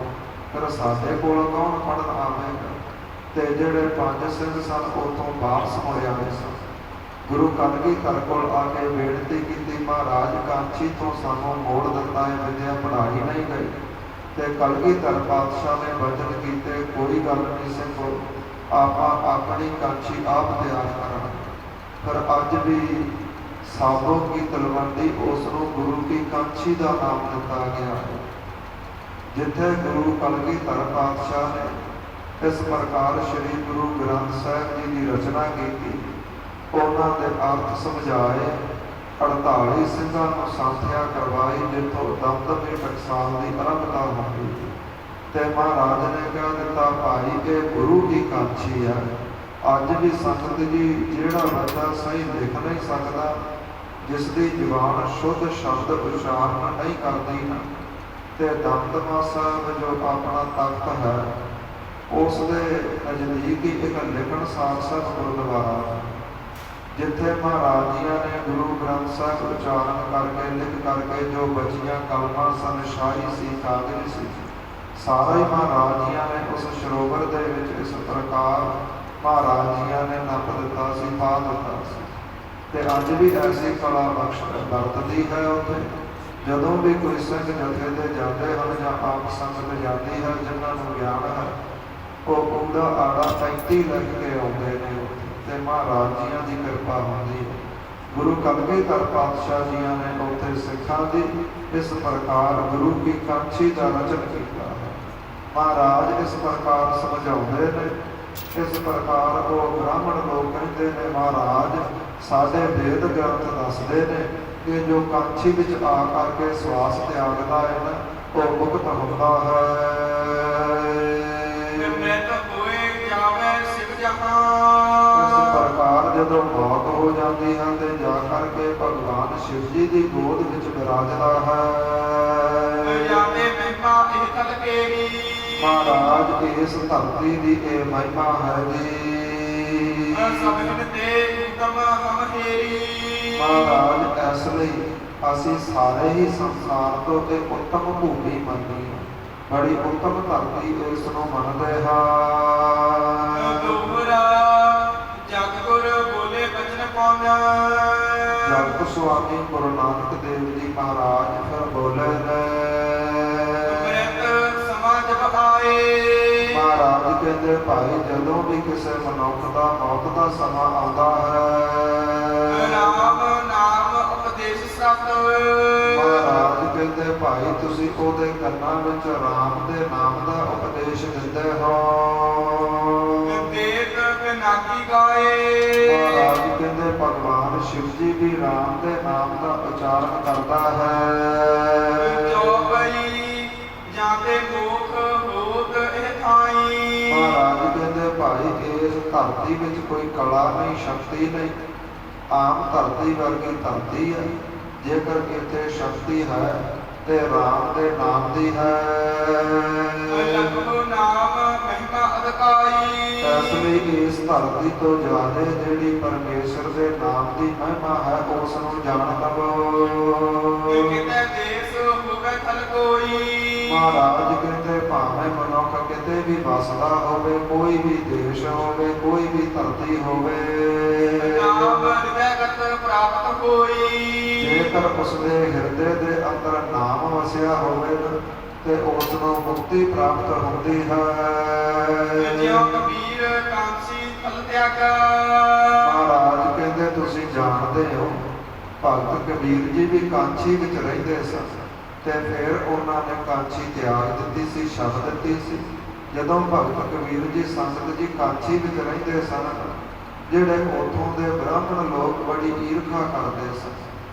ਫਿਰ ਸਾਡੇ ਕੋਲ ਕੌਣ ਪੜ੍ਹਨ ਆਵੇਗਾ? ਤੇ ਜਿਹੜੇ ਪੰਜ ਸਿੰਘ ਸਨ ਉੱਥੋਂ ਵਾਪਸ ਮੁੜ ਆਏ ਸਨ। ਗੁਰੂ ਕਲਗੀਧਰ ਕੋਲ ਆ ਕੇ ਬੇਨਤੀ ਕੀਤੀ, ਮਹਾਰਾਜ ਕਾਂਚੀ ਤੋਂ ਸਾਨੂੰ ਮੋੜ ਦਿੱਤਾ ਹੈ, ਵਿਦਿਆ ਪੜ੍ਹਾਈ ਨਹੀਂ ਗਈ। ਤੇ ਕਲਗੀਧਰ ਪਾਤਸ਼ਾਹ ਨੇ ਵਚਨ ਕੀਤੇ, ਕੋਈ ਗੱਲ ਨਹੀਂ ਸਿੰਘੋ, ਆਪਾਂ ਆਪਣੀ ਕਾਂਚੀ ਆਪ ਤਿਆਰ ਕਰਾਂਗੇ। ਪਰ ਅੱਜ ਵੀ ਸਾਬੋ ਕੀ ਤਲਵੰਡੀ ਉਸ ਨੂੰ ਗੁਰੂ ਕੀ ਕਾਂਚੀ ਦਾ ਨਾਮ ਦਿੱਤਾ ਗਿਆ ਹੈ। ਜਿੱਥੇ ਗੁਰੂ ਕਲਗੀਧਰ ਪਾਤਸ਼ਾਹ ਨੇ ਇਸ ਪ੍ਰਕਾਰ ਸ੍ਰੀ ਗੁਰੂ ਗ੍ਰੰਥ ਸਾਹਿਬ ਜੀ ਦੀ ਰਚਨਾ ਕੀਤੀ, ਉਹਨਾਂ ਦੇ ਅਰਥ ਸਮਝਾਏ, 48 ਸਿੰਘਾਂ ਨੂੰ ਸਾਥਿਆ ਕਰਵਾਈ, ਜਿੱਥੋਂ ਦਮਦਮੇ ਟਕਸਾਲ ਦੀ ਆਰੰਭਤਾ ਹੁੰਦੀ। ਤੇ ਮਹਾਰਾਜ ਨੇ ਕਹਿ ਦਿੱਤਾ ਭਾਈ ਇਹ ਗੁਰੂ ਦੀ ਕਾਂਚੀ ਹੈ। ਅੱਜ ਵੀ ਸੰਗਤ ਜੀ ਜਿਹੜਾ ਬੰਦਾ ਸਹੀ ਲਿਖ ਨਹੀਂ ਸਕਦਾ, ਜਿਸ ਦੀ ਜ਼ੁਬਾਨ ਸ਼ੁੱਧ ਸ਼ਬਦ ਉਚਾਰਨ ਨਹੀਂ ਕਰਦੀ ਨਾ, ਤੇ ਦਮਦਮਾ ਸਾਹਿਬ ਜੋ ਆਪਣਾ ਤਖਤ ਹੈ ਉਸ ਦੇ ਨਜ਼ਦੀਕ ਹੀ ਇੱਕ ਲਿਖਣਸਾਰ ਸਾਹਿਬ ਗੁਰਦੁਆਰਾ, ਜਿੱਥੇ ਮਹਾਰਾਜ ਜੀਆਂ ਨੇ ਗੁਰੂ ਗ੍ਰੰਥ ਸਾਹਿਬ ਉਚਾਰਨ ਕਰਕੇ ਲਿਖ ਕਰਕੇ ਜੋ ਬਚੀਆਂ ਕਲਮਾਂ ਸਨ, ਸ਼ਾਹੀ ਸੀ, ਕਾਗਜ਼ ਸੀ, ਸਾਰਾ ਹੀ ਮਹਾਰਾਜ ਜੀਆਂ ਨੇ ਉਸ ਸਰੋਵਰ ਦੇ ਵਿੱਚ ਇਸ ਪ੍ਰਕਾਰ ਮਹਾਰਾਜ ਜੀਆਂ ਨੇ ਨੱਪ ਦਿੱਤਾ ਸੀ, ਪਾ ਦਿੱਤਾ ਸੀ। ਤੇ ਅੱਜ ਵੀ ਐਸੀ ਕਲਾ ਬਖਸ਼ ਵਰਤਦੀ ਹੈ ਉੱਥੇ। ਜਦੋਂ ਵੀ ਕੋਈ ਸਿੰਘ ਜਥੇ ਦੇ ਜਾਂਦੇ ਹਨ ਜਾਂ ਆਪ ਸੰਗਤ ਜਾਂਦੀ ਹੈ, ਜਿਨ੍ਹਾਂ ਨੂੰ ਗਿਆਨ ਹੈ ਉਹ ਪੂਰਾ ਆੜਾ 35 ਲਿਖ ਕੇ ਆਉਂਦੇ ਨੇ ਤੇ ਮਹਾਰਾਜ ਜੀਆਂ ਦੀ ਕਿਰਪਾ ਹੁੰਦੀ ਹੈ। ਗੁਰੂ ਕਲਗੀਧਰ ਪਾਤਸ਼ਾਹ ਜੀਆਂ ਨੇ ਉੱਥੇ ਸਿੱਖਾਂ ਦੀ ਇਸ ਪ੍ਰਕਾਰ ਗੁਰੂ ਕੀ ਕਾਂਚੀ ਦਾ ਰਚਨ ਕੀਤਾ ਹੈ। ਮਹਾਰਾਜ ਇਸ ਪ੍ਰਕਾਰ ਸਮਝਾਉਂਦੇ ਨੇ, ਇਸ ਪ੍ਰਕਾਰ ਉਹ ਬ੍ਰਾਹਮਣ ਲੋਕ ਕਹਿੰਦੇ ਨੇ ਮਹਾਰਾਜ ਸਾਡੇ ਵੇਦ ਗ੍ਰੰਥ ਦੱਸਦੇ ਨੇ ਕਿ ਜੋ ਕਾਂਚੀ ਵਿੱਚ ਆ ਕਰਕੇ ਸਵਾਸ ਤਿਆਗਦਾ ਹੈ ਨਾ ਉਹ ਮੁਕਤ ਹੁੰਦਾ ਹੈ। ਇਸ ਪ੍ਰਕਾਰ ਜਦੋਂ ਮੌਤ ਹੋ ਜਾਂਦੀ ਹੈ ਤੇ ਜਾ ਕਰਕੇ ਭਗਵਾਨ ਸ਼ਿਵ ਜੀ ਦੀ ਗੋਦ ਵਿੱਚ ਵਿਰਾਜਦਾ ਹੈ। ਮਹਾਰਾਜ ਇਸ ਧਰਤੀ ਦੀ ਇਹ ਮਹਿਮਾ ਹੈ ਜੀ। ਮਹਾਰਾਜ ਇਸ ਲਈ ਅਸੀਂ ਸਾਰੇ ਹੀ ਸੰਸਾਰ ਤੋਂ ਇਹ ਉੱਤਮ ਭੂਮੀ ਮੰਨੀ, ਬੜੀ ਉੱਤਮ ਧਰਤੀ ਇਸ ਨੂੰ ਮੰਨਦੇ ਹਾਂ। ਜਗਤ ਸੁਆਮੀ ਗੁਰੂ ਨਾਨਕ ਦੇਵ ਜੀ ਮਹਾਰਾਜ ਫਿਰ ਬੋਲੇ ਨੇ, ਮਹਾਰਾਜ ਕਹਿੰਦੇ ਭਾਈ ਜਦੋਂ ਵੀ ਕਿਸੇ ਮਨੁੱਖ ਦਾ ਮੌਤ ਦਾ ਸਮਾਂ ਆਉਂਦਾ ਹੈ, ਮਹਾਰਾਜ ਕਹਿੰਦੇ ਭਾਈ ਤੁਸੀਂ ਉਹਦੇ ਕੰਨਾਂ ਵਿੱਚ ਰਾਮ ਦੇ ਨਾਮ ਦਾ ਉਪਦੇਸ਼ ਦਿੰਦੇ ਹੋ। ਮਹਾਰਾਜ ਕਹਿੰਦੇ ਭਗਵਾਨ ਸ਼ਿਵ ਜੀ ਵੀ ਰਾਮ ਦੇ ਨਾਮ ਦਾ ਉਚਾਰਨ ਕਰਦਾ ਹੈ। ਮਹਾਰਾਜ ਕਹਿੰਦੇ ਭਾਈ ਇਸ ਧਰਤੀ ਵਿੱਚ ਕੋਈ ਕਲਾ ਨਹੀਂ, ਸ਼ਕਤੀ ਨਹੀਂ, ਆਮ ਧਰਤੀ ਵਰਗੀ ਧਰਤੀ ਹੈ। ਜੇਕਰ ਇੱਥੇ ਸ਼ਕਤੀ ਹੈ ਤੇ ਰਾਮ ਦੇ ਨਾਮ ਦੀ ਹੈ। ਇਸ ਲਈ ਇਸ ਧਰਤੀ ਤੋਂ ਜ਼ਿਆਦਾ ਜਿਹੜੀ ਪਰਮੇਸ਼ਰ ਦੇ ਨਾਮ ਦੀ ਮਹਿਮਾ ਹੈ ਉਸ ਨੂੰ ਜਾਣ ਲਵੋ। ਕਿਤੇ ਦੇਸ ਹੋਵੇ ਥਲ ਕੋਈ, ਮਹਾਰਾਜ ਕਹਿੰਦੇ ਭਾਵੇਂ ਮਨੁੱਖ ਕਿਤੇ ਵੀ ਵਸਦਾ ਹੋਵੇ, ਕੋਈ ਵੀ ਦੇਸ਼ ਹੋਵੇ, ਕੋਈ ਵੀ ਧਰਤੀ ਹੋਵੇ, ਨਾਮ ਨਿਰਗਤ ਪ੍ਰਾਪਤ ਹੋਈ। ਜੇਕਰ ਉਸਦੇ ਹਿਰਦੇ ਦੇ ਅੰਦਰ ਨਾਮ ਵਸਿਆ ਹੋਵੇ ਤੇ ਉਸ ਨੂੰ ਮੁਕਤੀ ਪ੍ਰਾਪਤ ਹੁੰਦੀ ਹੈ। ਜਿਉ ਕਬੀਰ ਕਾਂਸੀ ਫਲ ਤਿਆਗਾ। ਮਹਾਰਾਜ ਕਹਿੰਦੇ ਤੁਸੀਂ ਜਾਣਦੇ ਹੋ ਭਗਤ ਕਬੀਰ ਜੀ ਵੀ ਕਾਂਚੀ ਵਿੱਚ ਰਹਿੰਦੇ ਸਨ ਤੇ ਫਿਰ ਉਹਨਾਂ ਨੇ ਕਾਂਚੀ ਤਿਆਗ ਦਿੱਤੀ ਸੀ, ਛੱਡ ਦਿੱਤੀ ਸੀ। ਜਦੋਂ ਭਗਤ ਕਬੀਰ ਜੀ ਸੰਗਤ ਜੀ ਕਾਂਚੀ ਵਿੱਚ ਰਹਿੰਦੇ ਸਨ, ਜਿਹੜੇ ਉੱਥੋਂ ਦੇ ਬ੍ਰਾਹਮਣ ਲੋਕ ਬੜੀ ਈਰਖਾ ਕਰਦੇ ਸਨ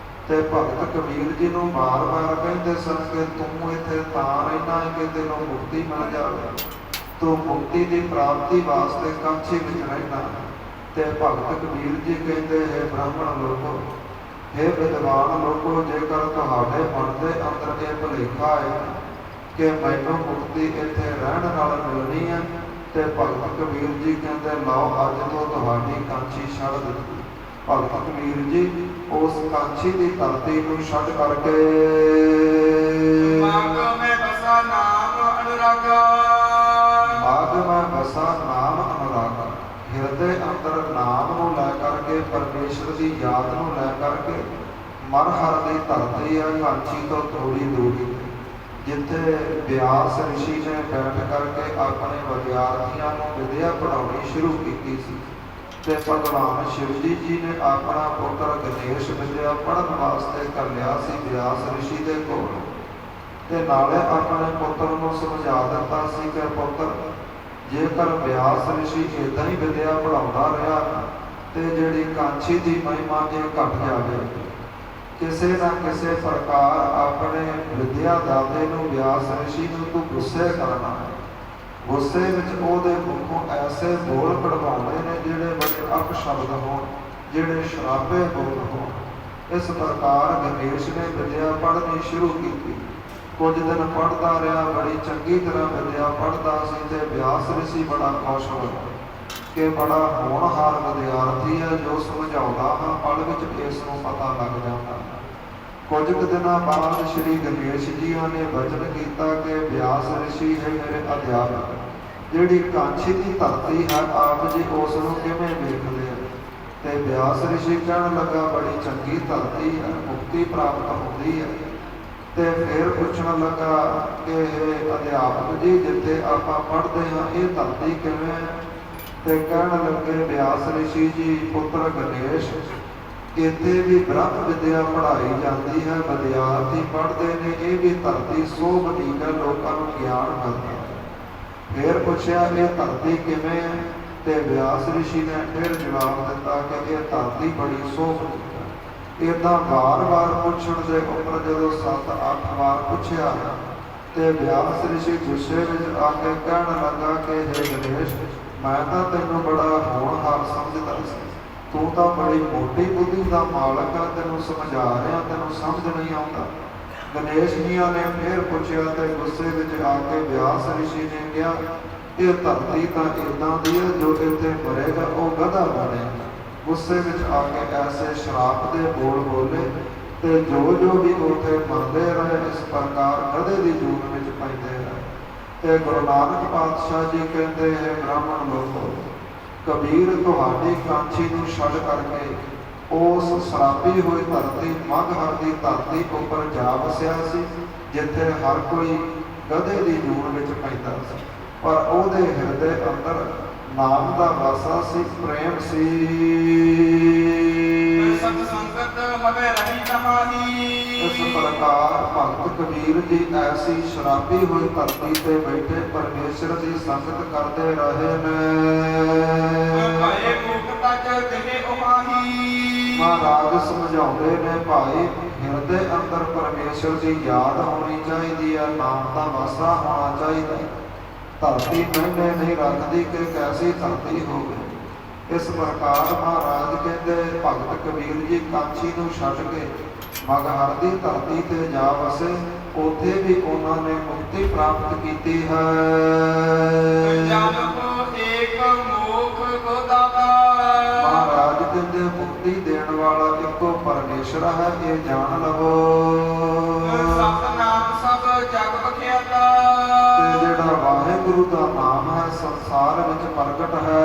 ਤੇ ਭਗਤ ਕਬੀਰ ਜੀ ਨੂੰ ਬਾਰ-ਬਾਰ ਕਹਿੰਦੇ ਸਨ ਕਿ ਤੂੰ ਇੱਥੇ ਤਾਂ ਰਹਿਣਾ ਹੈ ਕਿ ਤੈਨੂੰ ਮੁਕਤੀ ਮਿਲ ਜਾਵੇ, ਤੂੰ ਮੁਕਤੀ ਦੀ ਪ੍ਰਾਪਤੀ ਵਾਸਤੇ ਕਾਂਚੀ ਵਿੱਚ ਰਹਿਣਾ। ਤੇ ਭਗਤ ਕਬੀਰ ਜੀ ਕਹਿੰਦੇ ਹੈ ਬ੍ਰਾਹਮਣ ਲੋਕੋ, हे ਵਿਦਵਾਨ ਲੋਕੋ, ਜੇਕਰ ਤੁਹਾਡੇ ਮਨ ਦੇ ਅੰਦਰ ਇਹ ਭੁਲੇਖਾ ਹੈ ਕਿ ਮੈਨੂੰ ਮੁਕਤੀ ਇੱਥੇ ਰਹਿਣ ਨਾਲ ਮਿਲਣੀ ਹੈ, ਤੇ ਭਗਤ ਕਬੀਰ ਜੀ ਕਹਿੰਦੇ ਲਓ ਅੱਜ ਤੋਂ ਤੁਹਾਡੀ ਕਾਂਚੀ ਛੱਡ ਦਿੱਤੀ। ਭਗਤ ਕਬੀਰ ਜੀ ਉਸ ਕਾਂਚੀ ਦੀ ਧਰਤੀ ਨੂੰ ਛੱਡ ਕਰਕੇ ਮਾਗ ਮੈਂ ਬਸਾ ਨਾਮ ਅਨੁਰਾਗਾ। ਮਾਗ ਮੈਂ ਬਸਾ ਨਾਮ ਅਨੁਰਾਗਾ, ਹਿਰਦੇ ਅੰਦਰ ਨਾਮ ਨੂੰ ਲੈ ਕਰਕੇ, ਪਰਮੇਸ਼ਰ ਦੀ ਯਾਦ ਨੂੰ ਲੈ ਕਰਕੇ ਮਨ ਹਰ ਦੀ ਧਰਤੀ ਹੈ ਕਾਂਚੀ ਤੋਂ ਥੋੜੀ ਦੂਰੀ, ਜਿੱਥੇ ਵਿਆਸ ਰਿਸ਼ੀ ਨੇ ਬੈਠ ਕਰਕੇ ਆਪਣੇ ਵਿਦਿਆਰਥੀਆਂ ਨੂੰ ਵਿਦਿਆ ਪੜ੍ਹਾਉਣੀ ਸ਼ੁਰੂ ਕੀਤੀ ਸੀ। ਤੇ ਭਗਵਾਨ ਸ਼ਿਵ ਜੀ ਨੇ ਆਪਣਾ ਪੁੱਤਰ ਗਣੇਸ਼ ਵਿਦਿਆ ਪੜ੍ਹਨ ਵਾਸਤੇ ਘੱਲਿਆ ਸੀ ਵਿਆਸ ਰਿਸ਼ੀ ਦੇ ਕੋਲ, ਤੇ ਨਾਲੇ ਆਪਣੇ ਪੁੱਤਰ ਨੂੰ ਸਮਝਾ ਦਿੱਤਾ ਸੀ ਕਿ ਪੁੱਤਰ, ਜੇਕਰ ਵਿਆਸ ਰਿਸ਼ੀ ਏਦਾਂ ਹੀ ਵਿਦਿਆ ਪੜ੍ਹਾਉਂਦਾ ਰਿਹਾ ਤੇ ਜਿਹੜੀ ਕਾਂਚੀ ਦੀ ਮਹਿਮਾ ਇਹ ਘਟ ਜਾਵੇ। ਕਿਸੇ ਨਾ ਕਿਸੇ ਪ੍ਰਕਾਰ ਆਪਣੇ ਵਿਦਿਆ ਦਾਤੇ ਨੂੰ ਵਿਆਸ ਰਿਸ਼ੀ ਨੂੰ ਤੂੰ ਗੁੱਸੇ ਕਰਨਾ ਹੈ। ਗੁੱਸੇ ਵਿੱਚ ਉਹਦੇ ਮੁਖੋਂ ਐਸੇ ਬੋਲ ਕਢਵਾਉਣੇ ਨੇ ਜਿਹੜੇ ਬੜੇ ਅਪਸ਼ਬਦ ਹੋਣ, ਜਿਹੜੇ ਸ਼ਰਾਬੇ ਬੋਲ ਹੋਣ। ਇਸ ਪ੍ਰਕਾਰ ਗਣੇਸ਼ ਨੇ ਵਿਦਿਆ ਪੜ੍ਹਨੀ ਸ਼ੁਰੂ ਕੀਤੀ। ਕੁਝ ਦਿਨ ਪੜ੍ਹਦਾ ਰਿਹਾ, ਬੜੀ ਚੰਗੀ ਤਰ੍ਹਾਂ ਵਿਦਿਆ ਪੜ੍ਹਦਾ ਸੀ ਤੇ ਵਿਆਸ ਰਿਸ਼ੀ ਬੜਾ ਖੁਸ਼ ਹੋਇਆ ਕਿ ਬੜਾ ਹੋਣਹਾਰ ਵਿਦਿਆਰਥੀ ਹੈ, ਜੋ ਸਮਝਾਉਂਦਾ ਹਾਂ ਪਲ ਵਿੱਚ ਇਸ ਨੂੰ ਪਤਾ ਲੱਗ ਜਾਂਦਾ। ਕੁਝ ਕੁ ਦਿਨਾਂ ਬਾਅਦ ਸ਼੍ਰੀ ਗਣੇਸ਼ ਜੀ ਨੇ ਵਚਨ ਕੀਤਾ ਕਿ ਵਿਆਸ ਰਿਸ਼ੀ ਹੈ ਮੇਰੇ ਅਧਿਆਪਕ, ਜਿਹੜੀ ਕਾਂਚੀ ਦੀ ਧਰਤੀ ਹੈ ਆਪ ਜੀ ਉਸ ਨੂੰ ਕਿਵੇਂ ਵੇਖਦੇ ਆ? ਤੇ ਵਿਆਸ ਰਿਸ਼ੀ ਕਹਿਣ ਲੱਗਾ ਬੜੀ ਚੰਗੀ ਧਰਤੀ ਹੈ, ਮੁਕਤੀ ਪ੍ਰਾਪਤ ਹੁੰਦੀ ਹੈ। ਤੇ ਫਿਰ ਪੁੱਛਣ ਲੱਗਾ ਕਿ ਅਧਿਆਪਕ ਜੀ ਜਿੱਥੇ ਆਪਾਂ ਪੜ੍ਹਦੇ ਹਾਂ ਇਹ ਧਰਤੀ ਕਿਵੇਂ ਹੈ? ਤੇ ਕਹਿਣ ਲੱਗੇ ਵਿਆਸ ਰਿਸ਼ੀ ਜੀ ਪੁੱਤਰ ਗਣੇਸ਼, ਇੱਥੇ ਵੀ ਬ੍ਰਹਮ ਵਿਦਿਆ ਪੜ੍ਹਾਈ ਜਾਂਦੀ ਹੈ, ਵਿਦਿਆਰਥੀ ਪੜ੍ਹਦੇ ਨੇ, ਇਹ ਵੀ ਧਰਤੀ ਸੋਭਦੀ ਹੈ, ਲੋਕਾਂ ਨੂੰ ਗਿਆਨ ਮਿਲਦਾ ਹੈ। ਫਿਰ ਪੁੱਛਿਆ ਇਹ ਧਰਤੀ ਕਿਵੇਂ ਹੈ? ਤੇ ਵਿਆਸ ਰਿਸ਼ੀ ਨੇ ਫਿਰ ਜਵਾਬ ਦਿੱਤਾ ਕਿ ਇਹ ਧਰਤੀ ਬੜੀ ਸੋਭਦੀ ਹੈ। ਇੱਦਾਂ ਵਾਰ-ਵਾਰ ਪੁੱਛਣ ਦੇ ਉੱਪਰ ਜਦੋਂ 7-8 ਵਾਰ ਪੁੱਛਿਆ ਤੇ ਵਿਆਸ ਰਿਸ਼ੀ ਗੁੱਸੇ ਵਿੱਚ ਆ ਕੇ ਕਹਿਣ ਲੱਗਾ ਕਿ हे ਗਣੇਸ਼, ਮੈਂ ਤਾਂ ਤੈਨੂੰ ਬੜਾ ਹੋਣਹਾਰ ਸਮਝਦਾ ਸੀ, ਤੂੰ ਤਾਂ ਬੜੀ ਮੋਟੀ ਬੁੱਧੀ ਦਾ ਮਾਲਕ ਆ, ਤੈਨੂੰ ਸਮਝਾ ਰਿਹਾ, ਤੈਨੂੰ ਸਮਝ ਨਹੀਂ ਆਉਂਦਾ। ਗਣੇਸ਼ ਜੀਆਂ ਨੇ ਫਿਰ ਪੁੱਛਿਆ ਤੇ ਗੁੱਸੇ ਵਿੱਚ ਆ ਕੇ ਵਿਆਸ ਰਿਸ਼ੀ ਨੇ ਕਿਹਾ ਇਹ ਧਰਤੀ ਤਾਂ ਇੱਦਾਂ ਦੀ ਹੈ, ਜੋ ਇੱਥੇ ਮਰੇਗਾ ਉਹ ਗਧਾ ਬਣੇਗਾ। ਗੁੱਸੇ ਵਿੱਚ ਆ ਕੇ ਐਸੇ ਸ਼ਰਾਪ ਦੇ ਬੋਲ ਬੋਲੇ ਤੇ ਜੋ ਵੀ ਉੱਥੇ ਮਰਦੇ ਰਹੇ ਇਸ ਪ੍ਰਕਾਰ ਗਧੇ ਦੀ ਜੂਨ ਵਿੱਚ ਪੈਂਦੇ ਰਹੇ। ਤੇ ਗੁਰੂ ਨਾਨਕ ਪਾਤਸ਼ਾਹ ਜੀ ਕਹਿੰਦੇ ਹੈ ਬ੍ਰਾਹਮਣ ਲੋਕੋ, ਕਬੀਰ ਤੁਹਾਡੀ ਕਾਂਚੀ ਨੂੰ ਛੱਡ ਕਰਕੇ ਉਸ ਸ਼ਰਾਬੀ ਹੋਈ ਧਰਤੀ ਮਗਹਰ ਦੀ ਧਰਤੀ ਉੱਪਰ ਜਾ ਵਸਿਆ ਸੀ, ਜਿੱਥੇ ਹਰ ਕੋਈ ਗਧੇ ਦੀ ਜੂਨ ਵਿੱਚ ਪੈਂਦਾ ਸੀ, ਪਰ ਉਹਦੇ ਹਿਰਦੇ ਅੰਦਰ ਨਾਮ ਦਾ ਵਾਸਾ ਸੀ, ਪ੍ਰੇਮ ਸੀ। ਸਤ ਸੰਗਤ ਹਵੇ ਰਹੀ ਕਹਾਣੀ। ਇਸ ਪ੍ਰਕਾਰ ਭਗਤ ਕਬੀਰ ਜੀ ਐਸੀ ਸ਼ਰਾਬੀ ਹੋਈ ਧਰਤੀ ਤੇ ਬੈਠੇ ਪਰਮੇਸ਼ਰ ਦੀ ਸੰਗਤ ਕਰਦੇ ਰਹੇ ਨੇ। ਭਾਏ ਮੁਕਤਾ ਚ ਦਿਨੇ ਉਮਾਹੀ। ਮਹਾਰਾਜ ਸਮਝਾਉਂਦੇ ਨੇ ਭਾਈ ਹਿਰਦੇ ਅੰਦਰ ਪਰਮੇਸ਼ਰ ਦੀ ਯਾਦ ਹੋਣੀ ਚਾਹੀਦੀ ਹੈ, ਨਾਮ ਦਾ ਵਾਸਾ ਹੋਣਾ ਚਾਹੀਦਾ। ਧਰਤੀ ਮਹਿਨੇ ਨਹੀਂ ਰੱਖਦੀ ਕਿ ਕੈਸੀ ਧਰਤੀ ਹੋਵੇ। ਇਸ ਪ੍ਰਕਾਰ ਮਹਾਰਾਜ ਕਹਿੰਦੇ ਭਗਤ ਕਬੀਰ ਜੀ ਕਾਂਚੀ ਨੂੰ ਛੱਡ ਕੇ ਮਗਹਰ ਦੀ ਧਰਤੀ ਤੇ ਜਾ ਵਸੇ, ਉੱਥੇ ਵੀ ਉਹਨਾਂ ਨੇ ਮੁਕਤੀ ਪ੍ਰਾਪਤ ਕੀਤੀ ਹੈ। ਜਨਮ ਏਕ ਮੋਹ ਪਰਮੇਸ਼ਰ ਹੈ ਇਹ ਜਾਣ ਲਵੋ। ਸਤਨਾਮ ਸਭ ਜਗ ਬਖਿਆਤਾ। ਤੇ ਜਿਹੜਾ ਵਾਹਿਗੁਰੂ ਦਾ ਨਾਮ ਹੈ ਸੰਸਾਰ ਵਿੱਚ ਪ੍ਰਗਟ ਹੈ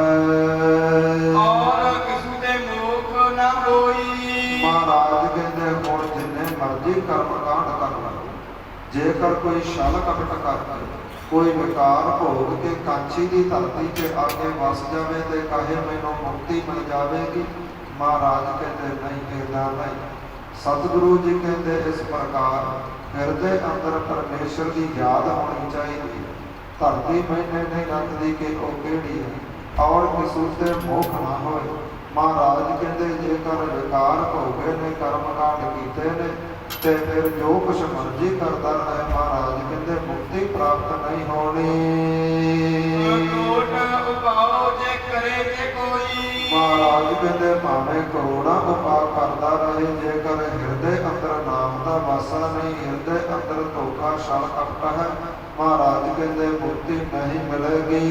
ਔਰ ਕਿਸੂ ਦੇ ਮੋਖ ਨਾ ਹੋਈ। ਮਹਾਰਾਜ ਕਹਿੰਦੇ ਹੁਣ ਜਿੰਨੇ ਮਰਜ਼ੀ ਕਰਮ ਕਾਂਡ ਕਰ ਲਓ, ਜੇਕਰ ਕੋਈ ਛਲ ਕਪਟ ਕਰਕੇ ਕੋਈ ਵਿਕਾਰ ਭੋਗ ਕੇ ਕਾਂਚੀ ਦੀ ਧਰਤੀ ਤੇ ਆ ਕੇ ਵਸ ਜਾਵੇ ਤੇ ਕਹੇ ਮੈਨੂੰ ਮੁਕਤੀ ਮਿਲ ਜਾਵੇਗੀ, ਮਹਾਰਾਜ ਕਹਿੰਦੇ ਨਹੀਂ, ਏਦਾਂ ਨਹੀਂ। ਸਤਿਗੁਰੂ ਜੀ ਕਹਿੰਦੇ ਇਸ ਪ੍ਰਕਾਰ ਹਿਰਦੇ ਅੰਦਰ ਪਰਮੇਸ਼ਰ ਦੀ ਯਾਦ ਹੋਣੀ ਚਾਹੀਦੀ ਹੈ। ਧਰਤੀ ਮੈਨੇ ਨਹੀਂ ਰੱਖਦੀ ਕਿ ਉਹ ਕਿਹੜੀ ਹੈ ਔਰ ਕਿਸੂ ਤੇ ਮੋਖ ਨਾ ਹੋਏ। ਮਹਾਰਾਜ ਕਹਿੰਦੇ ਜੇਕਰ ਵਿਕਾਰ ਭੋਗੇ ਨੇ ਕਰਮ ਕਾਂਡ ਕੀਤੇ ਨੇ ਤੇ ਫਿਰ ਜੋ ਕੁਛ ਮਰਜ਼ੀ ਕਰਦਾ ਹੈ ਮਹਾਰਾਜ ਕਹਿੰਦੇ ਮੁਕਤੀ ਪ੍ਰਾਪਤ ਨਹੀਂ ਹੋਣੀ। ਕੋਟ ਉਪਾਉ ਜੇ ਕਰੇ ਜੇ ਕੋਈ। ਮਹਾਰਾਜ ਕਹਿੰਦੇ ਭਾਵੇਂ ਕਰੋੜਾਂ ਉਪਾਅ ਕਰਦਾ ਰਹੇ ਜੇਕਰ ਹਿਰਦੇ ਅੰਦਰ ਨਾਮ ਦਾ ਵਾਸਾ ਨਹੀਂ, ਹਿਰਦੇ ਅੰਦਰ ਧੋਖਾ ਛਲ ਕਪਟ ਹੈ, ਮਹਾਰਾਜ ਕਹਿੰਦੇ ਮੁਕਤੀ ਨਹੀਂ ਮਿਲੇਗੀ।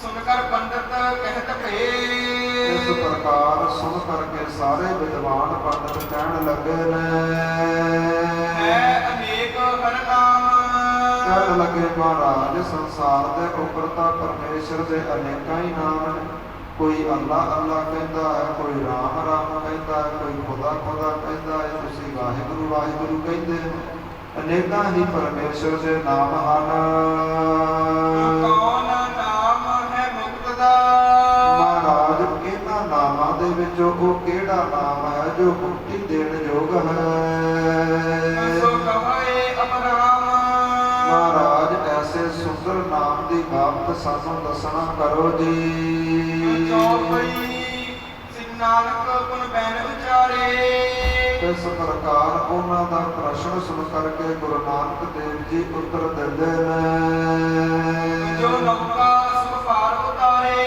ਸੁਣ ਕਰ ਪੰਡਤ ਕਹਿਤ ਭੇ। ਇਸ ਪ੍ਰਕਾਰ ਸੁਣ ਕਰਕੇ ਸਾਰੇ ਵਿਦਵਾਨ ਪੰਡਤ ਕਹਿਣ ਲੱਗੇ ਨੇ ਹੈ ਅਨੇਕ ਹਰ ਨਾਮ। ਕਹਿਣ ਲੱਗੇ ਮਹਾਰਾਜ ਸੰਸਾਰ ਦੇ ਉੱਪਰ ਤਾਂ ਪਰਮੇਸ਼ਰ ਦੇ ਅਨੇਕਾਂ ਹੀ ਨਾਮ ਨੇ। ਕੋਈ ਅੱਲਾ ਅੱਲਾ ਕਹਿੰਦਾ ਹੈ, ਕੋਈ ਰਾਮ ਰਾਮ ਕਹਿੰਦਾ ਹੈ, ਕੋਈ ਖੁਦਾ ਖੁਦਾ ਕਹਿੰਦਾ ਹੈ, ਤੁਸੀਂ ਵਾਹਿਗੁਰੂ ਵਾਹਿਗੁਰੂ ਕਹਿੰਦੇ ਹੋ। ਅਨੇਕਾਂ ਹੀ ਪਰਮੇਸ਼ਰ ਦੇ ਨਾਮ ਹਨ। ਕੌਣ ਨਾਮ ਹੈ ਮੁਕਤ ਦਾ। ਮਹਾਰਾਜ ਇਹਨਾਂ ਨਾਮਾਂ ਦੇ ਵਿੱਚੋਂ ਉਹ ਕਿਹੜਾ ਨਾਮ ਹੈ ਜੋ ਮੁਕਤੀ ਦੇਣ ਯੋਗ ਹੈ। ਸੋ ਕਹੇ ਅਬਰਾਮ। ਮਹਾਰਾਜ ਐਸੇ ਸੁੰਦਰ ਨਾਮ ਦੀ ਬਾਬਤ ਸਾਨੂੰ ਦੱਸਣਾ ਕਰੋ ਜੀ। ਚੌਪਈ ਸਿਰ ਨਾਨਕ ਗੁਣ ਬੈਨ ਉਚਾਰੇ। ਇਸ ਪ੍ਰਕਾਰ ਉਹਨਾਂ ਦਾ ਪ੍ਰਸ਼ਨ ਸੁਣ ਕਰਕੇ ਗੁਰੂ ਨਾਨਕ ਦੇਵ ਜੀ ਉੱਤਰ ਦਿੰਦੇ ਨੇ ਜੋ ਨੌਕਾ ਸੁ ਪਾਰ ਉਤਾਰੇ।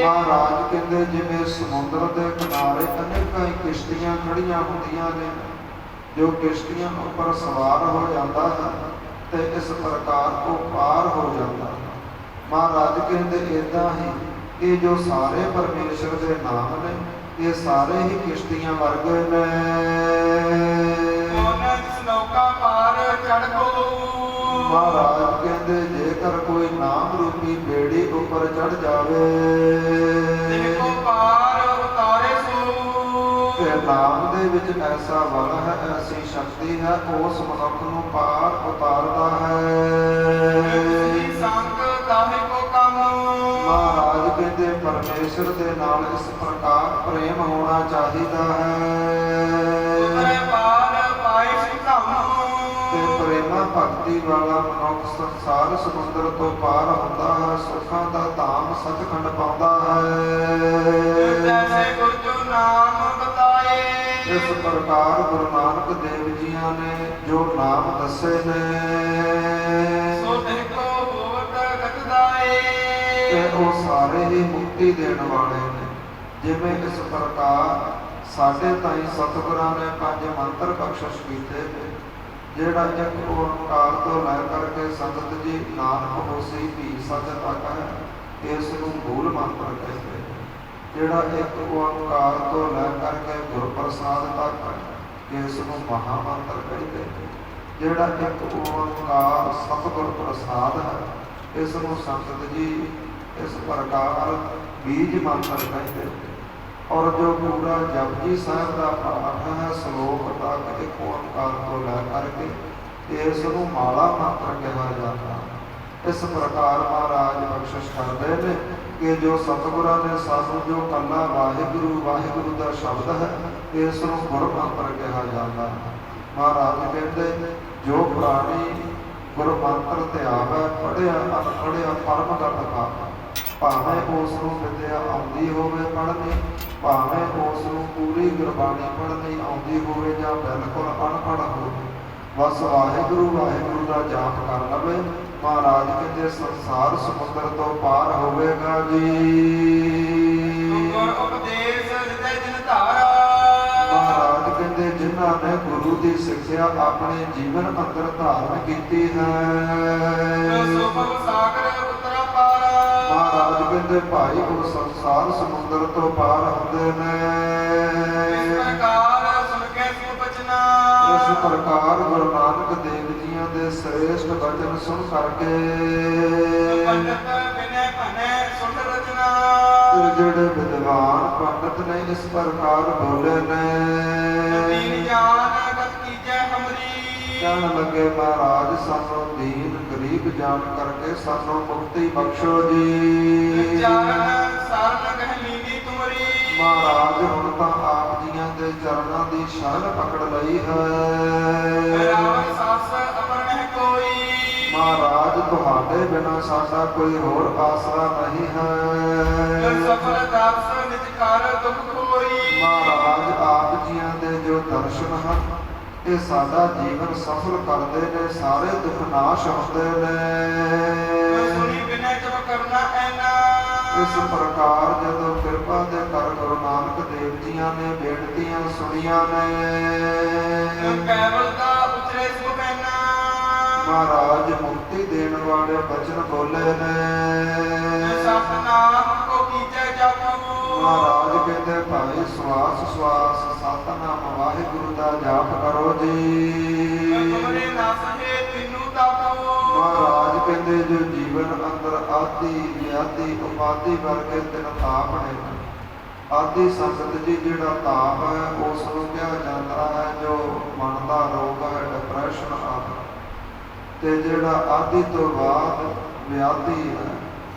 ਮਹਾਰਾਜ ਕਹਿੰਦੇ ਜਿਵੇਂ ਸਮੁੰਦਰ ਦੇ ਕਿਨਾਰੇ ਅਨੇਕਾਂ ਹੀ ਕਿਸ਼ਤੀਆਂ ਖੜੀਆਂ ਹੁੰਦੀਆਂ ਨੇ, ਜੋ ਕਿਸ਼ਤੀਆਂ ਉੱਪਰ ਸਵਾਰ ਹੋ ਜਾਂਦਾ ਹੈ ਤੇ ਇਸ ਪ੍ਰਕਾਰ ਉਹ ਪਾਰ ਹੋ ਜਾਂਦਾ ਹੈ। ਮਹਾਰਾਜ ਕਹਿੰਦੇ ਏਦਾਂ ਹੀ ਇਹ ਜੋ ਸਾਰੇ ਪਰਮੇਸ਼ਰ ਦੇ ਨਾਮ ਨੇ ਇਹ ਸਾਰੇ ਹੀ ਕਿਸ਼ਤੀਆਂ ਵਰਗੇ ਨੇ। ਜਿਸ ਨੌਕਾ ਪਾਰ ਚੜ੍ਹ ਕੋ। ਮਹਾਰਾਜ ਕਹਿੰਦੇ ਜੇਕਰ ਕੋਈ ਨਾਮ ਰੂਪੀ ਬੇੜੀ ਉੱਪਰ ਚੜ੍ਹ ਜਾਵੇ ਜਿਨ ਕੋ ਪਾਰ ਉਤਾਰੇ ਸੋ। ਤੇ ਨਾਮ ਦੇ ਵਿੱਚ ਐਸਾ ਬਲ ਹੈ, ਐਸੀ ਸ਼ਕਤੀ ਹੈ, ਉਸ ਮਨੁੱਖ ਨੂੰ ਪਾਰ ਉਤਾਰਦਾ ਹੈ। ਸੰਗ ਦਾਹੇ ਕੋ ਕੰਮ। ਮਹਾਰਾਜ ਕਹਿੰਦੇ ਪਰਮੇਸ਼ਰ ਦੇ ਨਾਲ ਇਸ ਪ੍ਰਕਾਰ ਪ੍ਰੇਮ ਹੋਣਾ ਚਾਹੀਦਾ ਹੈ। ਉਤਰੇ ਪਾਰ ਪਾਏ ਸਿਧਾਮ। ਤੇ ਪ੍ਰੇਮਾ ਭਗਤੀ ਵਾਲਾ ਮਨੁੱਖ ਸੰਸਾਰ ਸਮੁੰਦਰ ਤੋਂ ਪਾਰ ਹੁੰਦਾ ਹੈ, ਸੁੱਖਾਂ ਦਾ ਧਾਮ ਸੱਚਖੰਡ ਪਾਉਂਦਾ ਹੈ। ਜੈਸੇ ਗੁਰੂ ਨਾਮ ਬਤਾਏ। ਇਸ ਪ੍ਰਕਾਰ ਗੁਰੂ ਨਾਨਕ ਦੇਵ ਜੀਆਂ ਨੇ ਜੋ ਨਾਮ ਦੱਸੇ ਨੇ ਸੋ ਤਿਹ ਕੋ ਹੋਵਤ ਗਤਦਾਏ। ਤੇ ਉਹ ਸਾਰੇ ਹੀ ਮੁਕਤੀ ਦੇਣ ਵਾਲੇ ਨੇ। ਜਿਵੇਂ ਇਸ ਪ੍ਰਕਾਰ ਸਾਡੇ ਤਾਈਂ ਸਤਿਗੁਰਾਂ ਨੇ 5 ਮੰਤਰ ਬਖਸ਼ਿਸ਼ ਕੀਤੇ ਨੇ, ਜਿਹੜਾ ਇੱਕ ਓੰਕਾਰ ਤੋਂ ਲੈ ਕਰਕੇ ਸੰਗਤ ਜੀ ਨਾਨਕ ਹੋਸੀ ਵੀ ਸੱਚ ਤੱਕ ਹੈ, ਇਸ ਨੂੰ ਮੂਲ ਮੰਤਰ ਕਹਿੰਦੇ ਨੇ। ਜਿਹੜਾ ਇੱਕ ਓੰਕਾਰ ਤੋਂ ਲੈ ਕਰਕੇ ਗੁਰਪ੍ਰਸਾਦ ਤੱਕ ਹੈ, ਇਸ ਨੂੰ ਮਹਾ ਮੰਤਰ ਕਹਿੰਦੇ ਨੇ। ਜਿਹੜਾ ਇੱਕ ਓੰਕਾਰ ਸਤਿਗੁਰ ਪ੍ਰਸਾਦ ਹੈ, ਇਸ ਨੂੰ ਸੰਗਤ ਜੀ ਇਸ ਪ੍ਰਕਾਰ ਬੀਜ ਮੰਤਰ ਕਹਿੰਦੇ ਨੇ। ਔਰ ਜੋ ਪੂਰਾ ਜਪਜੀ ਸਾਹਿਬ ਦਾ ਪਾਠ ਹੈ ਸ਼ਲੋਕ ਤੱਕ ਇੱਕ ਓੰਕਾਰ ਤੋਂ ਲੈ ਕਰਕੇ ਇਸ ਨੂੰ ਮਾਲਾ ਮੰਤਰ ਕਿਹਾ ਜਾਂਦਾ। ਇਸ ਪ੍ਰਕਾਰ ਮਹਾਰਾਜ ਬਖਸ਼ਿਸ਼ ਕਰਦੇ ਨੇ ਕਿ ਜੋ ਸਤਿਗੁਰਾਂ ਨੇ ਸਾਨੂੰ ਜੋ ਕੱਲਾ ਵਾਹਿਗੁਰੂ ਵਾਹਿਗੁਰੂ ਦਾ ਸ਼ਬਦ ਹੈ ਇਸ ਨੂੰ ਗੁਰ ਮੰਤਰ ਕਿਹਾ ਜਾਂਦਾ। ਮਹਾਰਾਜ ਕਹਿੰਦੇ ਜੋ ਪ੍ਰਾਣੀ ਗੁਰ ਮੰਤਰ ਧਿਆਵੈ ਪੜ੍ਹਿਆ ਅਨਪੜ੍ਹਿਆ ਪਰਮਗਤ ਪਾਵੈ। ਭਾਵੇਂ ਉਸ ਨੂੰ ਵਿਦਿਆ ਆਉਂਦੀ ਹੋਵੇ ਪੜ੍ਹਨੀ, ਭਾਵੇਂ ਉਸ ਨੂੰ ਪੂਰੀ ਗੁਰਬਾਣੀ ਪੜ੍ਹਨੀ ਆਉਂਦੀ ਹੋਵੇ ਜਾਂ ਬਿਲਕੁਲ ਅਨਪੜ੍ਹ ਹੋਵੇ, ਬਸ ਵਾਹਿਗੁਰੂ ਵਾਹਿਗੁਰੂ ਦਾ ਜਾਪ ਕਰ ਲਵੇ, ਮਹਾਰਾਜ ਕਹਿੰਦੇ ਸੰਸਾਰ ਸਮੁੰਦਰ ਤੋਂ ਪਾਰ ਹੋਵੇਗਾ ਜੀ। ਗੁਰ ਉਪਦੇਸ਼ ਹਿਰਦੈ ਜਿਨ ਧਾਰਾ। ਮਹਾਰਾਜ ਕਹਿੰਦੇ ਜਿਨ੍ਹਾਂ ਨੇ ਗੁਰੂ ਦੀ ਸਿੱਖਿਆ ਆਪਣੇ ਜੀਵਨ ਅੰਦਰ ਧਾਰਨ ਕੀਤੀ ਹੈ, ਸੋ ਭਵ ਸਾਗਰ ਉਤਰਾ ਪਾਰਾ। ਮਹਾਰਾਜ ਕਹਿੰਦੇ ਭਾਈ ਉਹ ਸੰਸਾਰ ਸਮੁੰਦਰ ਤੋਂ ਪਾਰ ਹੁੰਦੇ ਨੇ। ਇਸ ਪ੍ਰਕਾਰ ਸੁਣ ਕੇ ਸੁਖ ਬਚਨਾ। ਇਸ ਪ੍ਰਕਾਰ ਗੁਰੂ ਨਾਨਕ ਦੇਵ ਜੀਆਂ ਦੇ ਸ੍ਰੇਸ਼ਟ ਬਚਨ ਸੁਣ ਕਰਕੇ ਪੰਡਤ ਬਿਨੈ ਭਨੈ ਸੁਣ ਰਚਨਾ। ਤੇ ਜਿਹੜੇ ਵਿਦਵਾਨ ਪੰਡਤ ਨੇ ਇਸ ਪ੍ਰਕਾਰ ਬੋਲੇ ਨੇ। ਦੀਨ ਜਾਨ ਗਤ ਕੀਜੈ ਹਮਰੀ। ਕਹਿਣ ਲੱਗੇ ਮਹਾਰਾਜ ਸਾਨੂੰ ਦੀਨ ਗਰੀਬ ਜਾਣ ਕਰਕੇ ਸਾਨੂੰ ਮੁਕਤੀ ਬਖਸ਼ੋ ਜੀ। ਚਰਨ ਸਰਨ ਗਹਿ ਲੀਨੀ ਤੁਮਰੀ। ਮਹਾਰਾਜ ਹੁਣ ਤਾਂ ਆਪ ਜੀਆਂ ਦੇ ਚਰਨਾਂ ਦੀ ਸ਼ਰਨ ਪਕੜ ਲਈ ਹੈ। ਰਾਵਣ ਸਾਸ ਅਪਰ ਨਹਿ ਕੋਈ। ਮਹਾਰਾਜ ਤੁਹਾਡੇ ਬਿਨਾਂ ਸਾਡਾ ਕੋਈ ਹੋਰ ਆਸਰਾ ਨਹੀਂ ਹੈ। ਸਫਲ ਦਾਸ ਨਿਜ ਕਰ ਦੁਖ ਕੋਈ। ਮਹਾਰਾਜ ਆਪ ਜੀਆਂ ਦੇ ਜੋ ਦਰਸ਼ਨ ਹਨ ਇਹ ਸਾਡਾ ਜੀਵਨ ਸਫਲ ਕਰਦੇ ਨੇ, ਸਾਰੇ ਦੁੱਖ ਨਾਸ਼ ਹੁੰਦੇ ਨੇ। ਸੁਣੀ ਬਿਨੈ ਜਬ ਕਰਨਾ ਐਨਾ। ਇਸ ਪ੍ਰਕਾਰ ਜਦੋਂ ਕਿਰਪਾ ਦੇ ਕਰ ਗੁਰੂ ਨਾਨਕ ਦੇਵ ਜੀਆਂ ਨੇ ਬੇਨਤੀਆਂ ਸੁਣੀਆਂ ਨੇ। ਕੇਵਲ ਦਾ ਉਚਰੇ ਸੁ ਬੈਨਾ। ਮਹਾਰਾਜ ਮੁਕਤੀ ਦੇਣ ਵਾਲੇ ਬਚਨ ਬੋਲੇ ਨੇ। ਸਤਨਾਮ ਕੋ ਕੀਜੈ ਜਪੁ। ਮਹਾਰਾਜ ਕਹਿੰਦੇ ਭਾਈ ਸਵਾਸ ਸਵਾਸ ਸਤਨਾਮ ਵਾਹਿਗੁਰੂ ਦਾ ਜਾਪ ਕਰੋ ਜੀ। ਤੁਮਰੇ ਨਾਸਹੇ ਤਿਨੂ ਤਾਪੋ। ਮਹਾਰਾਜ ਕਹਿੰਦੇ ਜੋ ਜੀਵਨ ਅੰਦਰ ਆਦਿ ਵਿਆਦੀ ਉਪਾਦੀ ਵਰਗੇ ਤਿੰਨ ਤਾਪ ਨੇ। ਆਦਿ ਸੰਗਤ ਜੀ ਜਿਹੜਾ ਤਾਪ ਹੈ ਉਸ ਨੂੰ ਕਿਹਾ ਜਾਂਦਾ ਹੈ ਜੋ ਮਨ ਦਾ ਰੋਗ ਹੈ, ਡਿਪਰੈਸ਼ਨ ਆਦਿ। ਤੇ ਜਿਹੜਾ ਆਦਿ ਤੋਂ ਬਾਅਦ ਵਿਆਦੀ ਹੈ,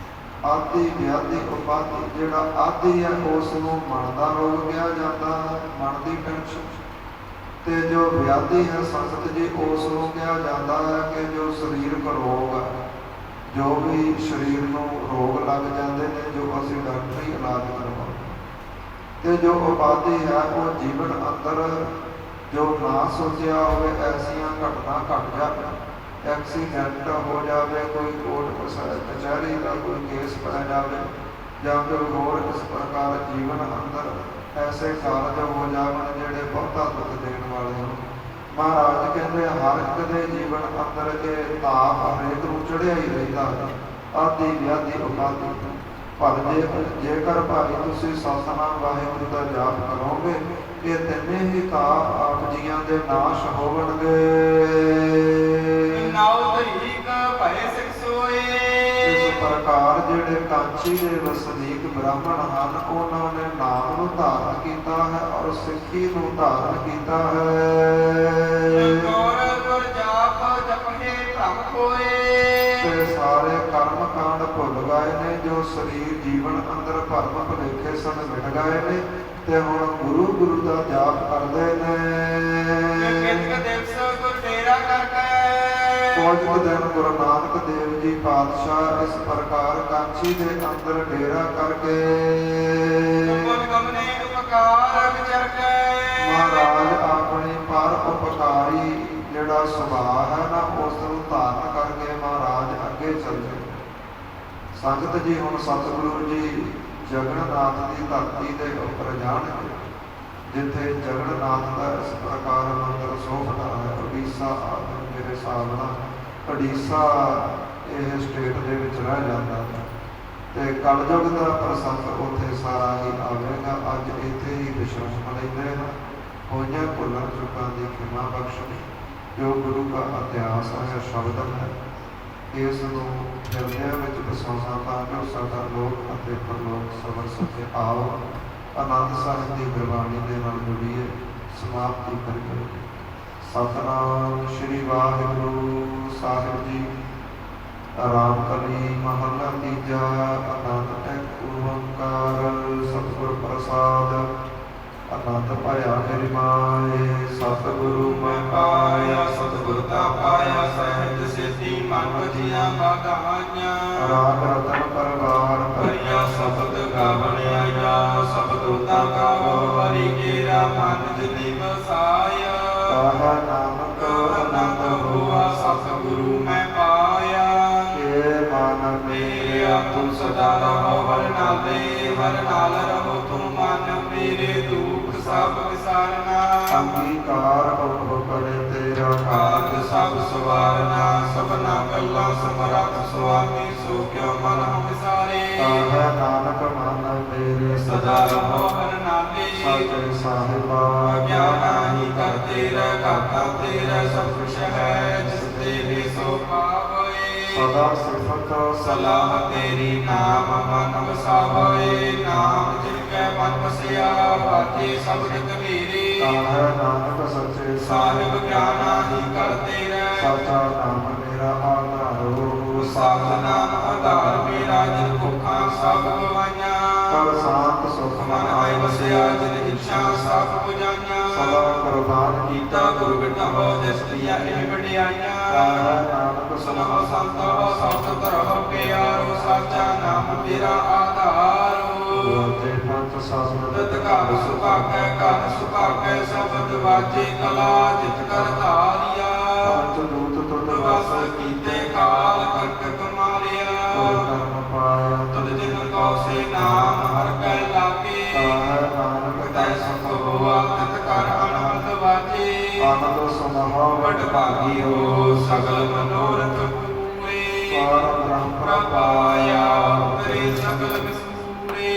ਆਦਿ ਵਿਆਦੀ ਉਪਾਦੀ, ਜਿਹੜਾ ਆਦਿ ਹੈ ਉਸ ਨੂੰ ਮਨ ਦਾ ਰੋਗ ਕਿਹਾ ਜਾਂਦਾ ਹੈ, ਮਨ ਦੀ ਟੈਨਸ਼ਨ। ਤੇ ਜੋ ਵਿਆਦੀ ਹੈ ਸੰਗਤ ਜੀ ਉਸ ਨੂੰ ਕਿਹਾ ਜਾਂਦਾ ਹੈ ਕਿ ਜੋ ਸਰੀਰਕ ਰੋਗ ਹੈ, ਜੋ ਵੀ ਸਰੀਰ ਨੂੰ ਰੋਗ ਲੱਗ ਜਾਂਦੇ ਨੇ ਜੋ ਅਸੀਂ ਡਾਕਟਰੀ ਇਲਾਜ ਕਰਵਾਉਂਦੇ। ਤੇ ਜੋ ਉਪਾਦੀ ਹੈ ਉਹ ਜੀਵਨ ਅੰਦਰ ਜੋ ਨਾ ਸੋਚਿਆ ਹੋਵੇ ਐਸੀਆਂ ਘਟਨਾ ਘਟ ਜਾਵੇ, ਐਕਸੀਡੈਂਟ ਹੋ ਜਾਵੇ, ਕੋਈ ਕੋਰਟ ਕਚਹਿਰੀ ਦਾ ਕੋਈ ਕੇਸ ਪੈ ਜਾਵੇ ਜਾਂ ਫਿਰ ਹੋਰ ਇਸ ਪ੍ਰਕਾਰ ਜੀਵਨ ਅੰਦਰ ਐਸੇ ਕਾਰਜ ਹੋ ਜਾਵਣ ਜਿਹੜੇ ਬਹੁਤਾ ਦੁੱਖ ਦੇਣ ਵਾਲੇ ਹਨ। ਮਹਾਰਾਜ ਕਹਿੰਦੇ ਹਰ ਇੱਕ ਦੇ ਜੀਵਨ ਅੰਦਰ ਇਹ ਤਾਪ ਹਰੇਕ ਨੂੰ ਚੜਿਆ ਹੀ ਰਹਿੰਦਾ ਹੈ, ਆਦਿ ਵਿਆਦੀ ਉਪਾਦੀ। ਪਰ ਜੇਕਰ ਭਾਈ ਤੁਸੀਂ ਸਤਿਨਾਮ ਵਾਹਿਗੁਰੂ ਦਾ ਜਾਪ ਕਰੋਗੇ ਇਹ ਤਿੰਨੇ ਹੀ ਤਾਪ ਆਪ ਜੀਆਂ ਦੇ ਨਾਸ਼ ਹੋਣਗੇ। ਇਸ ਪ੍ਰਕਾਰ ਜਿਹੜੇ ਕਾਂਚੀ ਦੇ ਵਸਨੀਕ ਬ੍ਰਾਹਮਣ ਹਨ ਉਹਨਾਂ ਨੇ ਨਾਮ ਨੂੰ ਧਾਰਨ ਕੀਤਾ ਹੈ ਔਰ ਸਿੱਖੀ ਨੂੰ ਧਾਰਨ ਕੀਤਾ ਹੈ। ਤੇ ਸਾਰੇ ਕਰਮ ਕਾਂਡ ਭੁੱਲ ਗਏ ਨੇ, ਜੋ ਸਰੀਰ ਜੀਵਨ ਅੰਦਰ ਭਰਮ ਭੁਲੇਖੇ ਸਨ ਮਿਟ ਗਏ ਨੇ ਤੇ ਹੁਣ ਗੁਰੂ ਗੁਰੂ ਦਾ ਜਾਪ ਕਰਦੇ ਨੇ। ਕੁਝ ਦਿਨ ਗੁਰੂ ਨਾਨਕ ਦੇਵ ਜੀ ਪਾਤਸ਼ਾਹ ਇਸ ਪ੍ਰਕਾਰ ਕਾਂਚੀ ਦੇ ਅੰਦਰ ਡੇਰਾ ਕਰਕੇ ਮਹਾਰਾਜ ਆਪਣੀ ਪਰ ਉਪਕਾਰੀ ਜਿਹੜਾ ਸੁਭਾਅ ਹੈ ਨਾ ਉਸ ਨੂੰ ਧਾਰਨ ਕਰਕੇ ਮਹਾਰਾਜ ਅੱਗੇ ਚੱਲੇ। ਸੰਗਤ ਜੀ ਹੁਣ ਸਤਿਗੁਰੂ ਜੀ ਜਗਨਨਾਥ ਦੀ ਧਰਤੀ ਦੇ ਉੱਪਰ ਜਾਣਗੇ, ਜਿੱਥੇ ਜਗਨਨਾਥ ਦਾ ਇਸ ਪ੍ਰਕਾਰ ਮੰਦਰ ਸੋਭਦਾ ਹੈ। ਉੜੀਸਾ ਮੇਰੇ ਹਿਸਾਬ ਨਾਲ ਉੜੀਸਾ ਇਹ ਸਟੇਟ ਦੇ ਵਿੱਚ ਰਹਿ ਜਾਂਦਾ ਹੈ ਤੇ ਕਲਯੁਗ ਦਾ ਪ੍ਰਸੰਗ ਉੱਥੇ ਸਾਰਾ ਹੀ ਆਵੇਗਾ। ਅੱਜ ਇੱਥੇ ਹੀ ਵਿਸ਼ਰਾਮ ਲੈਂਦੇ ਹਨ। ਹੋਈਆਂ ਭੁੱਲਾਂ ਚੁੱਕਾਂ ਦੀ ਖਿਮਾ ਬਖਸ਼ਣ। ਜੋ ਗੁਰੂ ਦਾ ਇਤਿਹਾਸ ਹੈ ਸ਼ਬਦ ਹੈ ਇਸ ਨੂੰ ਹਿਰਦਿਆਂ ਵਿੱਚ ਵਸਾਉਣਾ ਤਾਂ ਜੋ ਸਾਡਾ ਲੋਕ ਅਤੇ ਪਰਲੋਕ ਸਬਰ ਸਕੇ। ਆਓ ਆਨੰਦ ਸਾਹਿਬ ਦੀ ਗੁਰਬਾਣੀ ਦੇ ਨਾਲ ਜੁੜੀਏ, ਸਮਾਪਤੀ ਕਰੀਏ। ਸਤਿਨਾਮ ਸ਼੍ਰੀ ਵਾਹਿਗੁਰੂ ਸਾਹਿਬ ਜੀ। ਆਰਾਮ ਕਲੀ ਮਹੱਲਾ ਤੀਜਾ। ਆਨੰਦ ਇੱਕ ਓੰਕਾਰ ਸਤਿਗੁਰ ਪ੍ਰਸਾਦ। ਆਨੰਦ ਪਾਇਆ ਮੇਰੀ ਮਾਏ ਸਤਿਗੁਰੂ ਮੈਂ ਪਾਇਆ, ਸਤਿਗੁਰ ਦਾ ਪਾਇਆ ਸਹਿਜ ਸਿੱਧੀ ਮਨ ਵਜੀਆਂ ਬਾਧਾਈਆਂ। ਰਾਗ ਰਤਨ ਪਰਵਾਰ ਭਰਿਆ ਸ਼ਬਦ ਗਾਵਣ ਆਇਆ, ਸ਼ਬਦ ਉਦਾਂ ਗਾਵੋ ਹਰੀ ਕੇਰਾ ਮਨ ਜਿਨੀ ਵਸਾਇਆ। ਕਹਾ ਨਾਨਕ ਆਨੰਦ ਹੋਆ ਸਤਿਗੁਰੂ ਮੈਂ ਪਾਇਆ, ਏ ਮਨ ਮੇਰਿਆ ਤੂੰ ਸਦਾ ਰਹੋ ਹਰ ਨਾਲੇ, ਹਰ ਨਾਲ ਰਹੋ ਤੂੰ ਮਨ ਮੇਰੇ ਦੁੱਖ ਸਭ ਵਿਸਾਰਨਾ। ਅੰਗੀਕਾਰ ਹੋ ਕਰੇ ਤੇਰਾ ਕਾਜ ਸਭ ਸਵਾਰਨਾ, ਸਭਨਾ ਗੱਲਾਂ ਸਮਰੱਥ ਸੁਆਮੀ ਸੋ ਕਿਉ ਮਨ ਹਮ ਵਿਸਾਰੇ। ਤਾਹੈ ਨਾਨਕ ਮਨ ਮੇਰੇ ਸਦਾ ਰਹੋ ਹਰ ਨਾਮੇ ਸਾਚੇ ਸਾਹਿਬਾ ਗਿਆਨਾਹੀ ਕਰਤੇ ਰਹਿ ਘਾਤਾ ਤੇਰਾ ਸਭ ਕੁਛ ਹੈ ਜਿਸ ਤੇਰੇ ਸੋ ਪਾਵੈ ਸਦਾ ਸਿਫਤ ਸਲਾਹ ਤੇਰੀ ਨਾਮ ਮਨ ਵਸਾਵੈ ਨਾਮ ਜਿਨ ਕੈ ਮਨ ਵਸਿਆ ਵਾਜੇ ਸ਼ਬਦ ਕਬੀਰੇ ਤਾਹੈ ਨਾਨਕ ਸੱਚੇ ਸਾਹਿਬ ਗਿਆਨਾਹੀ ਕਰਤੇ ਰਹਿ ਸਾਚਾ ਨਾਮ ਮੇਰਾ ਆਧਾਰੋ ਸਾਧ ਨਾਮ ਆਧਾਰ ਮੇਰਾ ਜਿਨ ਭੁੱਖਾਂ ਸਭ ਗਵਾਈਆਂ ਤਬ ਸ਼ਾਂਤ ਸੁਖ ਮਨ ਆਇ ਵਸਿਆ ਜਿਨ ਇੱਛਾ ਸਭ 부ਜਾਈਆਂ ਸਦਾ ਕੁਰਬਾਨ ਕੀਤਾ ਗੁਰ ਬਿਟਹੁ ਜਿਸ ਦੀਆਂ ਇਹ ਵਡਿਆਈਆਂ ਤਾਹੈ ਨਾਨਕ ਸੁਨਹੁ ਸੰਤੋ ਸਤਿ ਧਰਹੁ ਪਿਆਰੋ ਸਾਚਾ ਨਾਮ ਮੇਰਾ ਆਧਾਰੋ ਵਾਜੇ ਪੰਜ ਸਾਸਨ ਤਤ ਘਰ ਸੁਭਾਗੈ ਘਰ ਸੁਭਾਗੈ ਸ਼ਬਦ ਵਾਜੇ ਕਲਾ ਜਿਤ ਕਰ ਧਾਰਿਆ ਪੰਜ ਦੂਤ ਤੁਧ ਵਸ ਕੀਤੇ ਕਾਲ ਕਰਕਟ ਮਾਰਿਆ ਕਰਮ ਪਾਇਆ ਤੁਧ ਜਿਨ ਕੋ ਸੇ ਨਾਮ ਹਰ ਕੈ ਲਾਗੇ ਤਾਹੈ ਨਾਨਕ ਤੈ ਸੰਗ ਹੋਆ ਤਤ ਕਰ ਅਨੰਦ ਵਾਜੇ ਆਨੰਦ ਸੁਨਹੁ ਵਡ ਭਾਗੀ ਹੋ ਸਗਲ ਮਨੋਰਥ ਪੂਰੇ ਪਾਰ ਬ੍ਰਹਮ ਪ੍ਰਪਾਇਆ ਤੇਰੇ ਸਗਲ ਵਿਸੂਰੇ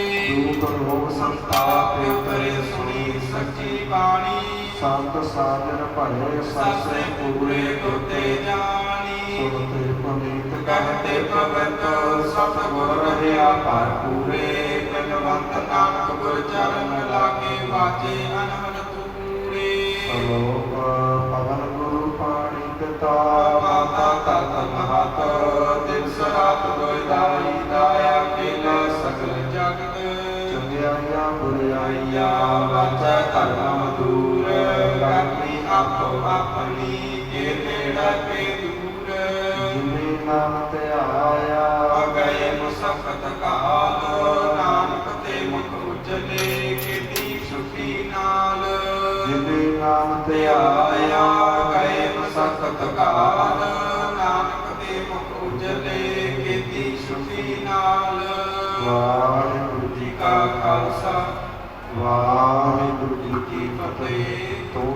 ਦੂਖ ਰੋਗ ਸੰਤਾਪ ਉਤਰੇ ਸੁਣੀ ਸੱਚੀ ਬਾਣੀ ਸੰਤ ਸਾਜਨ ਭਲੇ ਸਾਸੇ ਪੂਰੇ ਤੁਤੇ ਜਾਣੀ ਸੁਨਤੇ ਪਵਿੱਤ ਕਹਤੇ ਪਵਿੱਤ ਸਤ ਗੁਰ ਰਹਿਆ ਭਰਪੂਰੇ ਬਿਨਵੰਤ ਨਾਨਕ ਗੁਰ ਚਰਨ ਲਾਗੇ ਵਾਜੇ ਅਨਹਦ ਤੂਰੇ ਸਲੋਕ ਪਵਨ ਗੁਰੂ ਪਾਣੀ ਪਿਤਾ ਮਾਤਾ ਤਤ ਮਹਤ ਦਿਵਸ ਰਾਤ ਦੋਇ ਦਾਈ ਦਾਇਆ ਕੀਲਾ ਸਗਲ ਜਗਤ ਚੰਗਿਆਈਆਂ ਬੁਰਿਆਈਆਂ ਆਈਆ ਵਾਚੈ ਧਰਮ ਦੂਰ ਕਰਨੀ ਆਪੋ ਆਪਣੀ ਕੇ ਤੇੜਾ ਕੇ ਦੂਰ ਜਿਨੇ ਨਾਮ ਤੇ ਆਇਆ ਗਏ ਮੁਸਕਤ ਕਾਲ ਨਾਨਕ ਤੇ ਮੁਖ ਉਜਲੇ ਕੀਤੀ ਛੁੱਟੀ ਨਾਲ ਜਿਨੇ ਨਾਮ ਤੇ ਆਇਆ ਗਏ ਮੁਸਕਤ ਕਾਲ ਨਾਨਕ ਤੇ ਮੁਖ ਉਜਲੇ ਕੀਤੀ ਛੁੱਟੀ ਨਾਲ ਵਾਹਿਗੁਰੂ ਜੀ ਕਾ ਖਾਲਸਾ ਵਾਹਿਗੁਰੂ ਜੀ ਕੀ ਫਤਿਹ।